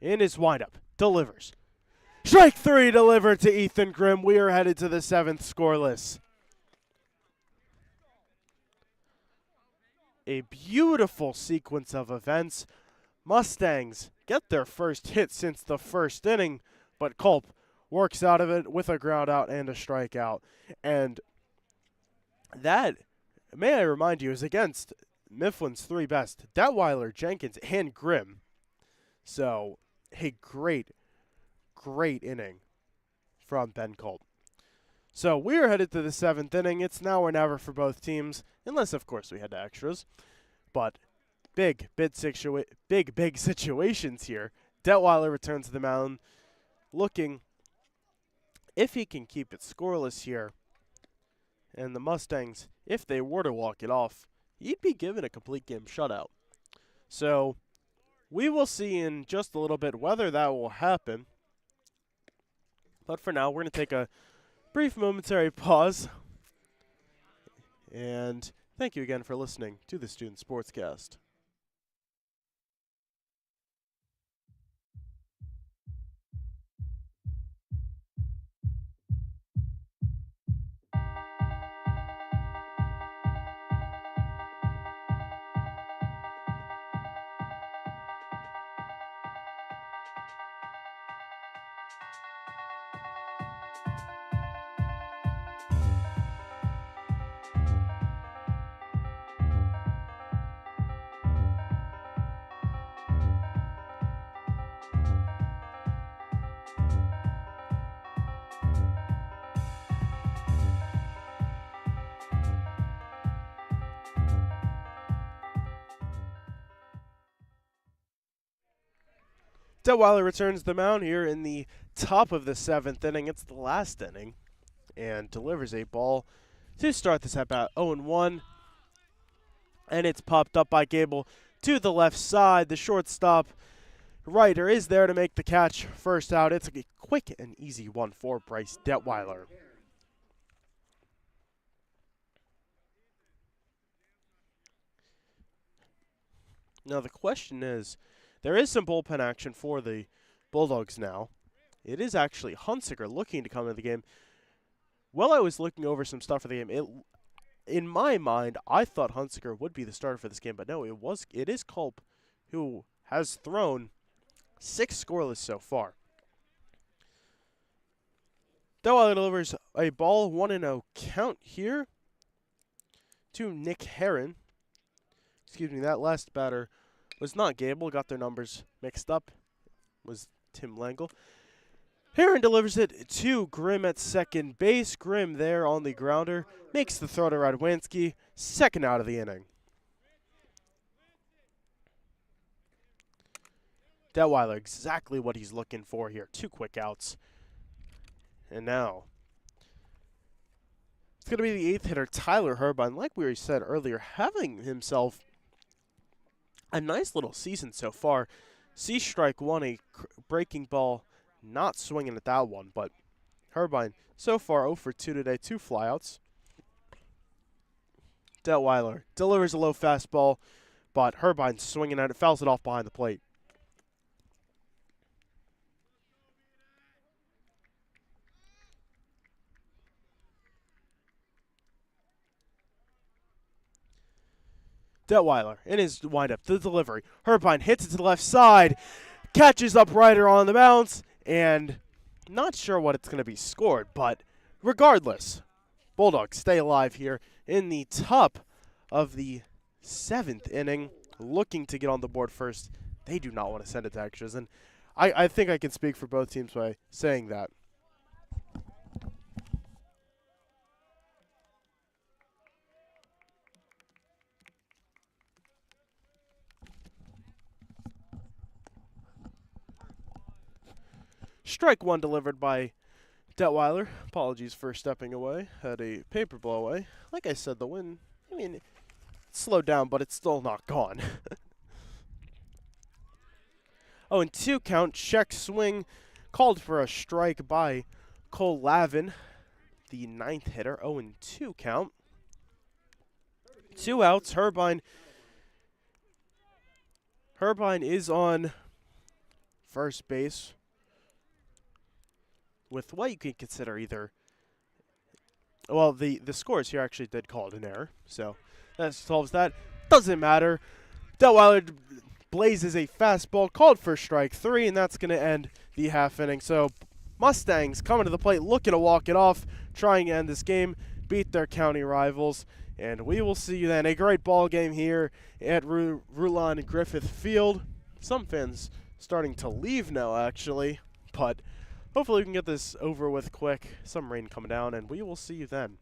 in his windup. Delivers. Strike 3 delivered to Ethan Grimm. We are headed to the 7th scoreless. A beautiful sequence of events. Mustangs get their first hit since the first inning, but Culp works out of it with a ground out and a strikeout. And that, may I remind you, is against Mifflin's 3 best, Detweiler, Jenkins, and Grimm. So, a great inning from Ben Culp. So, we are headed to the 7th inning. It's now or never for both teams, unless, of course, we head to extras. But big situations here. Detweiler returns to the mound, looking if he can keep it scoreless here. And the Mustangs, if they were to walk it off, he'd be given a complete game shutout. So we will see in just a little bit whether that will happen. But for now, we're going to take a brief momentary pause. And thank you again for listening to the Student Sportscast. Detweiler returns the mound here in the top of the 7th inning. It's the last inning, and delivers a ball to start this at bat 0-1. And it's popped up by Gable to the left side. The shortstop Ryder is there to make the catch. First out. It's a quick and easy one for Bryce Detweiler. Now the question is, there is some bullpen action for the Bulldogs now. It is actually Hunsiker looking to come into the game. While I was looking over some stuff for the game, in my mind, I thought Hunsiker would be the starter for this game, but no, it is Culp, who has thrown 6 scoreless so far. Detweiler delivers a ball, 1-0 count here to Nick Herron. Excuse me, that last batter was not Gable. Got their numbers mixed up. Was Tim Langle. Herron delivers it to Grimm at second base. Grimm there on the grounder. Makes the throw to Radwanski. Second out of the inning. Detweiler, exactly what he's looking for here. 2 quick outs. And now, it's going to be the 8th hitter, Tyler Herbine. Like we said earlier, having himself a nice little season so far. Strike 1, a breaking ball, not swinging at that one, but Herbine so far 0 for 2 today, 2 flyouts. Detweiler delivers a low fastball, but Herbine swinging at it, fouls it off behind the plate. Detweiler in his windup, the delivery. Herbine hits it to the left side, catches up Ryder on the bounce, and not sure what it's going to be scored, but regardless, Bulldogs stay alive here in the top of the 7th inning, looking to get on the board first. They do not want to send it to extras, and I think I can speak for both teams by saying that. Strike 1 delivered by Detweiler. Apologies for stepping away. Had a paper blow away. Like I said, the wind, it slowed down, but it's still not gone. 0-2 count. Check swing. Called for a strike by Cole Lavin, the 9th hitter. 0-2 count. 2 outs. Herbine is on first base with what you can consider either, well, the scores here actually did call it an error, so that solves that. Doesn't matter. Detweiler blazes a fastball, called for strike 3, and that's going to end the half inning. So Mustangs coming to the plate, looking to walk it off, trying to end this game, beat their county rivals, and we will see you then. A great ball game here at Rulon Griffith Field. Some fans starting to leave now, actually, but hopefully we can get this over with quick. Some rain coming down, and we will see you then.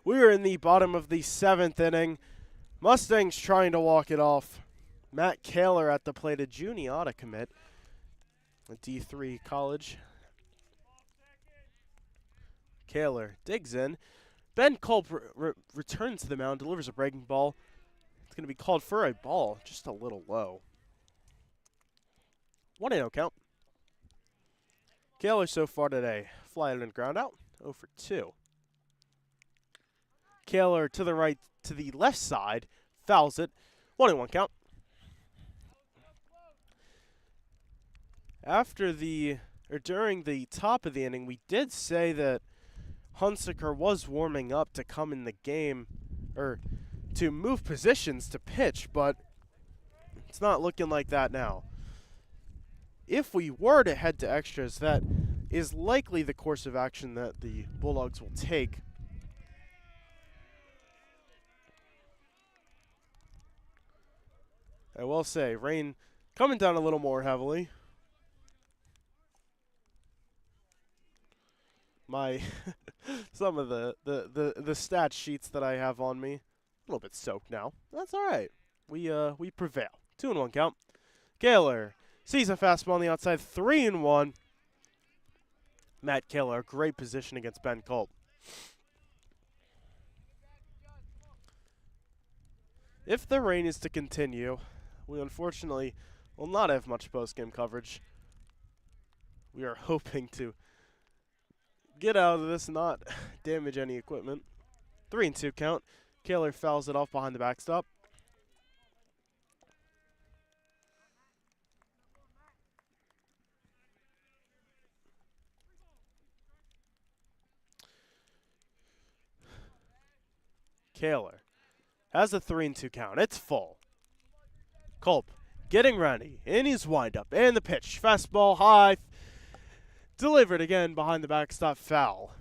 We're in the bottom of the 7th inning. Mustangs trying to walk it off. Matt Kaler at the plate, a Juniata commit, a D3 college. Kaler digs in. Ben Culp returns to the mound, delivers a breaking ball. It's going to be called for a ball, just a little low. 1-0 count. Kaler so far today, fly out and ground out, 0 for 2. Kaler to the right, to the left side, fouls it, 1-1 count. During the top of the inning, we did say that Hunsaker was warming up to come in the game, or to move positions to pitch, but it's not looking like that now. If we were to head to extras, that is likely the course of action that the Bulldogs will take. I will say, rain coming down a little more heavily. Some of the stat sheets that I have on me, a little bit soaked now. That's all right. We prevail. 2-1 count. Kaler sees a fastball on the outside. 3-1. Matt Kaler, great position against Ben Culp. If the rain is to continue, we unfortunately will not have much post-game coverage. We are hoping to get out of this, not damage any equipment. 3-2 count. Kaler fouls it off behind the backstop. Kaler has a 3-2 count. It's full. Culp getting ready in his windup and the pitch. Fastball high. Delivered again behind the backstop, foul.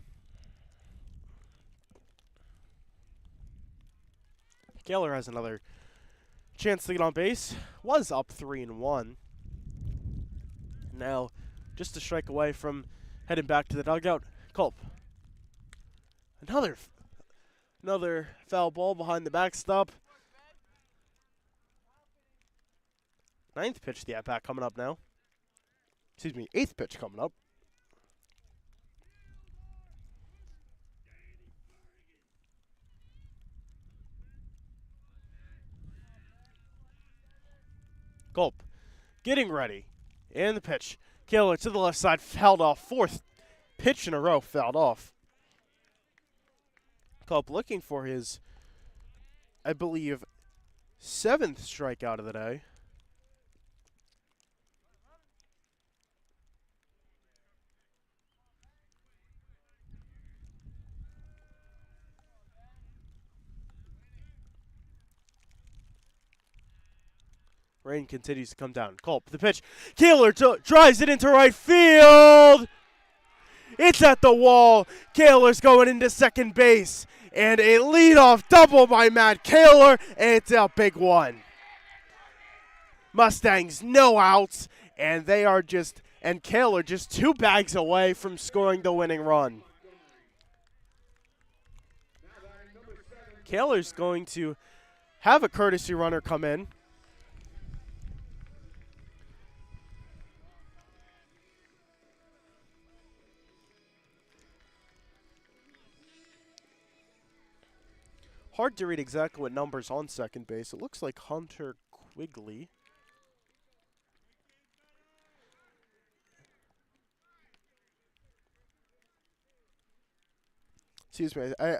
Kaler has another chance to get on base. Was up 3-1. Now, just a strike away from heading back to the dugout. Culp. Another foul ball behind the backstop. 9th pitch to the at-bat coming up now. Excuse me, 8th pitch coming up. Culp getting ready. And the pitch. Kaler to the left side, fouled off. 4th pitch in a row, fouled off. Culp looking for his, I believe, 7th strikeout of the day. Rain continues to come down. Culp, the pitch. Kaler drives it into right field. It's at the wall. Kaler's going into second base. And a leadoff double by Matt Kaler. And it's a big one. Mustangs no outs. And Kaler just 2 bags away from scoring the winning run. Kaler's going to have a courtesy runner come in. Hard to read exactly what number's on second base. It looks like Hunter Quigley. Excuse me. I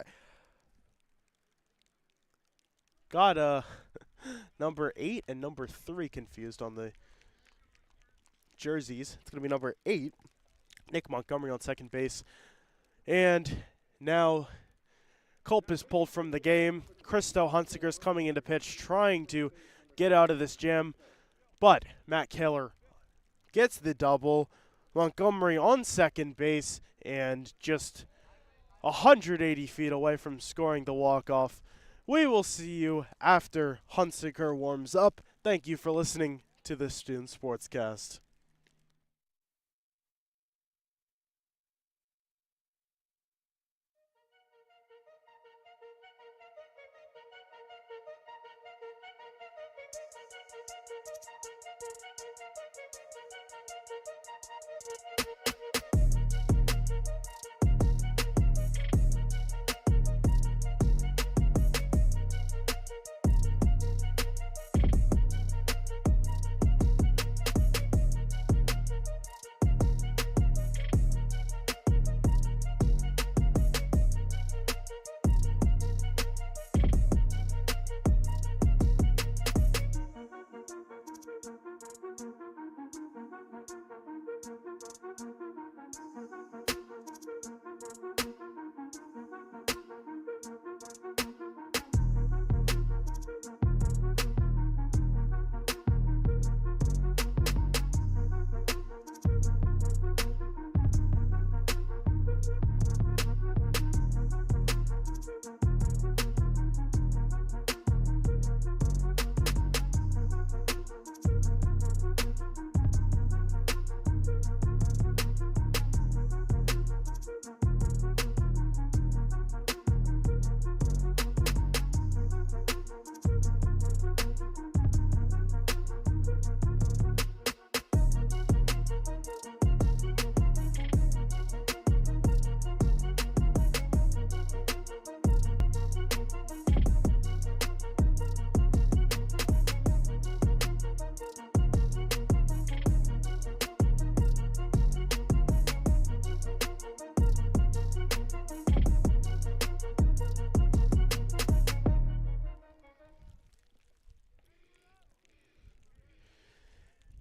got number 8 and number 3 confused on the jerseys. It's going to be number 8, Nick Montgomery on second base. And now Culp is pulled from the game. Christo Hunsaker's coming into pitch, trying to get out of this jam. But Matt Kaler gets the double. Montgomery on second base and just 180 feet away from scoring the walk-off. We will see you after Hunsaker warms up. Thank you for listening to the Student Sportscast.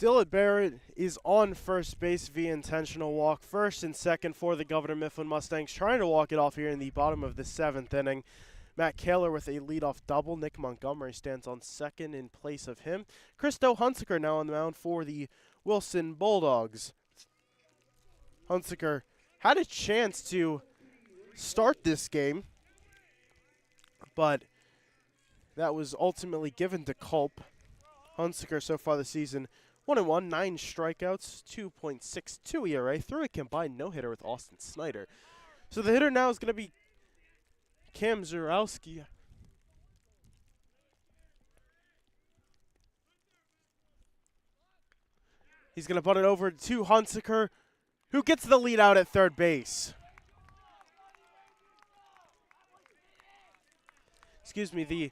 Dillard Barrett is on first base via intentional walk. First and second for the Governor Mifflin Mustangs, trying to walk it off here in the bottom of the 7th inning. Matt Kaler with a leadoff double. Nick Montgomery stands on second in place of him. Christo Hunsaker now on the mound for the Wilson Bulldogs. Hunsaker had a chance to start this game, but that was ultimately given to Culp. Hunsaker so far this season, 1-1, 9 strikeouts, 2.62 ERA, through a combined no-hitter with Austin Snyder. So the hitter now is going to be Cam Zurowski. He's going to butt it over to Hunsaker, who gets the lead out at third base. Excuse me, the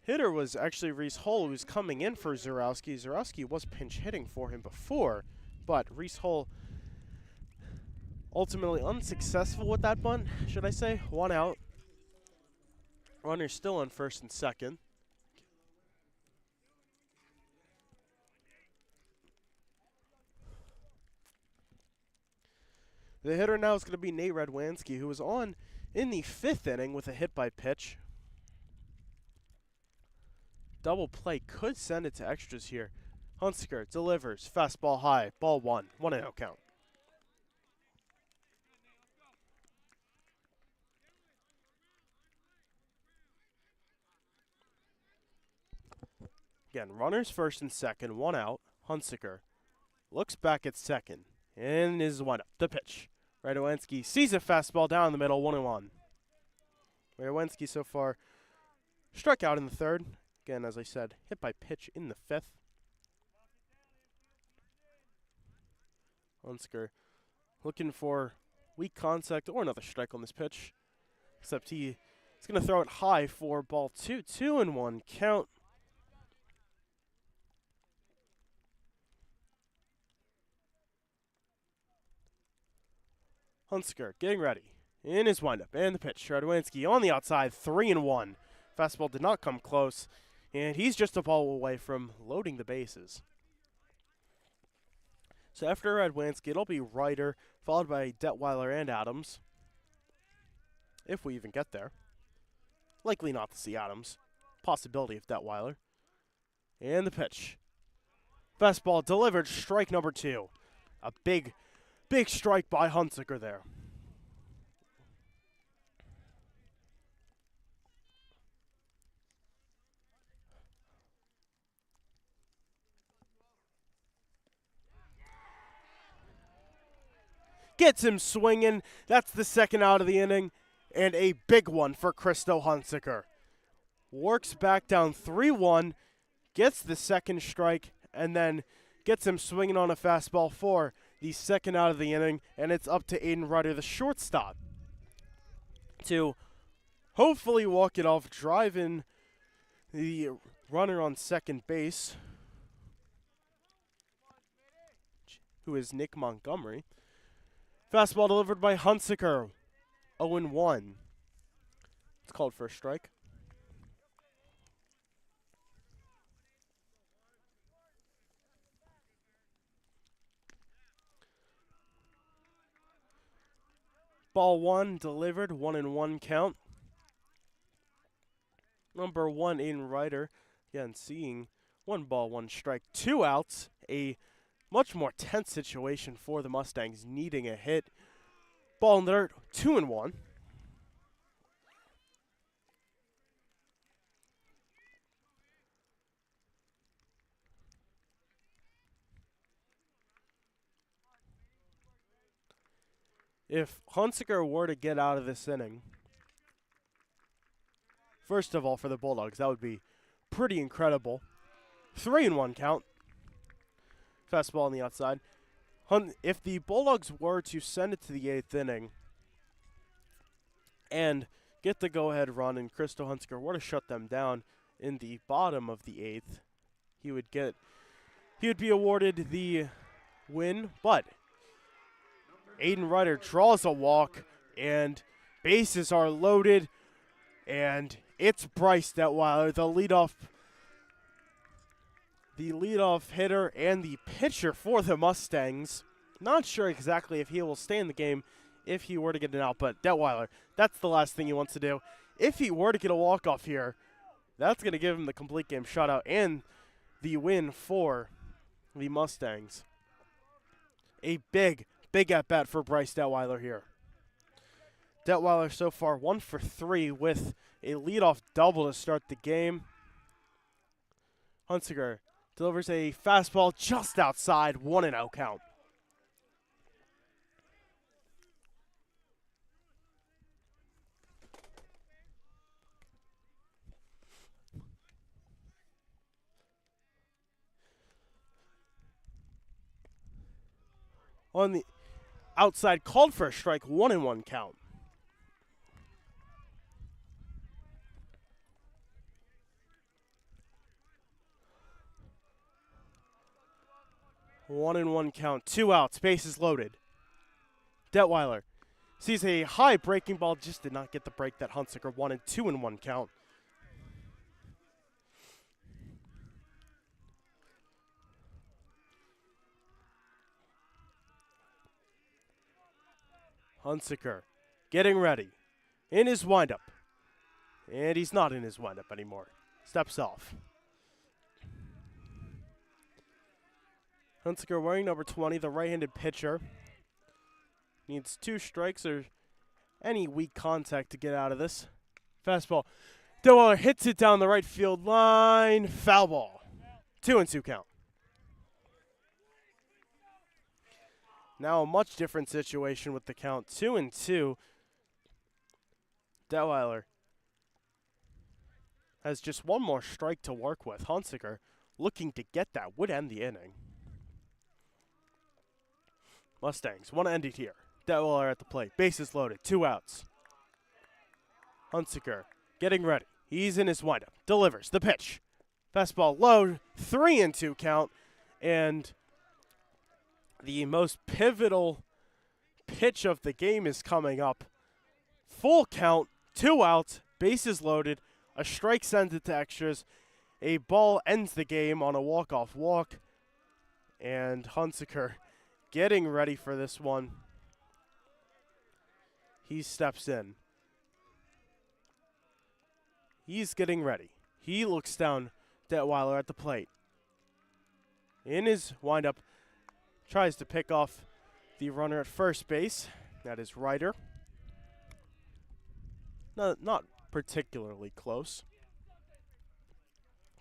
hitter was actually Reese Hull, who was coming in for Zurowski. Zurowski was pinch hitting for him before, but Reese Hull ultimately unsuccessful with that bunt, should I say. 1 out. Runner still on first and second. The hitter now is going to be Nate Radwanski, who was on in the 5th inning with a hit by pitch. Double play could send it to extras here. Hunsaker delivers, fastball high, ball 1, 1-0 count. Again, runners first and second, 1 out. Hunsaker looks back at second and is 1 up. The pitch. Radwanski sees a fastball down the middle, 1-1. Radwanski so far struck out in the 3rd. Again, as I said, hit by pitch in the 5th. Hunsaker looking for weak contact or another strike on this pitch. Except he's going to throw it high for ball 2. 2-1 count. Hunsaker getting ready in his windup and the pitch. Radwanski on the outside, 3-1. Fastball did not come close, and he's just a ball away from loading the bases. So after Radwanski, it'll be Ryder, followed by Detweiler and Adams, if we even get there. Likely not to see Adams. Possibility of Detweiler. And the pitch. Fastball delivered, strike number 2. A big strike by Hunsaker there. Gets him swinging. That's the 2nd out of the inning. And a big one for Christo Hunsaker. Works back down 3-1. Gets the 2nd strike. And then gets him swinging on a fastball for the 2nd out of the inning. And it's up to Aiden Ryder, the shortstop, to hopefully walk it off, driving the runner on second base, who is Nick Montgomery. Fastball delivered by Hunsaker, 0-1. It's called for a strike. Ball 1 delivered, 1-1 count. Number 1 in Ryder, again seeing 1 ball, 1 strike, 2 outs. A much more tense situation for the Mustangs, needing a hit. Ball in the dirt, 2-1. If Hunsaker were to get out of this inning, first of all, for the Bulldogs, that would be pretty incredible. 3-1 count. Fastball on the outside. If the Bulldogs were to send it to the 8th inning and get the go-ahead run, and Christo Hunsaker were to shut them down in the bottom of the 8th, he would be awarded the win, but Aiden Ryder draws a walk, and bases are loaded, and it's Bryce Detweiler, the the leadoff hitter and the pitcher for the Mustangs. Not sure exactly if he will stay in the game if he were to get an out, but Detweiler, that's the last thing he wants to do. If he were to get a walk-off here, that's going to give him the complete game shutout and the win for the Mustangs. A big at-bat for Bryce Detweiler here. Detweiler so far 1 for 3 with a leadoff double to start the game. Hunsiker delivers a fastball just outside, 1-0 count. On the outside, called for a strike, 1-1 count. One and one count, 2 outs, bases loaded. Detweiler sees a high breaking ball, just did not get the break that Hunsiker wanted. 2-1 count. Hunsiker getting ready in his windup. And he's not in his windup anymore. Steps off. Hunsiker wearing number 20, the right-handed pitcher. Needs 2 strikes or any weak contact to get out of this. Fastball. Detweiler hits it down the right field line. Foul ball. 2-2 count. Now a much different situation with the count. 2-2. Detweiler has just one more strike to work with. Hunsiker looking to get that would end the inning. Mustangs want to end it here. Detweiler at the plate. Bases loaded. 2 outs. Hunsiker getting ready. He's in his windup. Delivers the pitch. Fastball low. 3-2 count. And the most pivotal pitch of the game is coming up. Full count. 2 outs. Bases loaded. A strike sends it to extras. A ball ends the game on a walk-off walk. And Hunsiker getting ready for this one. He steps in. He's getting ready. He looks down Detweiler at the plate. In his windup, tries to pick off the runner at first base. That is Ryder. Not particularly close.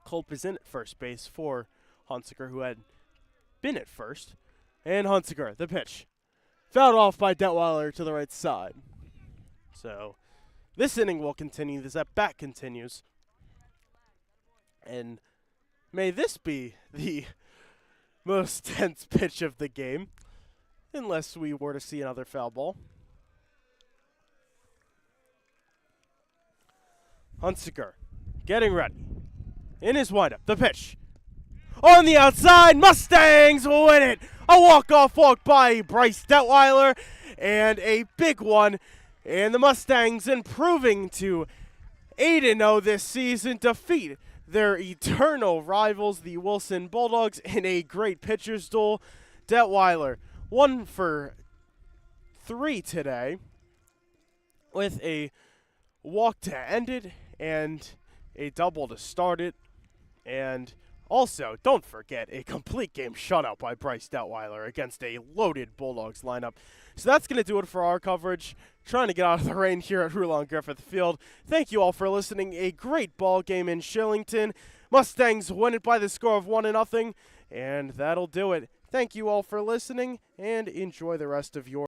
Culp is in at first base for Hunsiker, who had been at first. And Hunsiker, the pitch. Fouled off by Detweiler to the right side. So this inning will continue. This at-bat continues. And may this be the most tense pitch of the game, unless we were to see another foul ball. Hunsiker getting ready. In his windup, the pitch. On the outside, Mustangs win it. A walk-off walk by Bryce Detweiler, and a big one. And the Mustangs improving to 8-0 this season, defeat their eternal rivals, the Wilson Bulldogs, in a great pitcher's duel. Detweiler 1 for 3 today with a walk to end it and a double to start it. And also, don't forget, a complete game shutout by Bryce Detweiler against a loaded Bulldogs lineup. So that's going to do it for our coverage. Trying to get out of the rain here at Wilson-Griffith Field. Thank you all for listening. A great ball game in Shillington. Mustangs win it by the score of 1-0. And that'll do it. Thank you all for listening, and enjoy the rest of your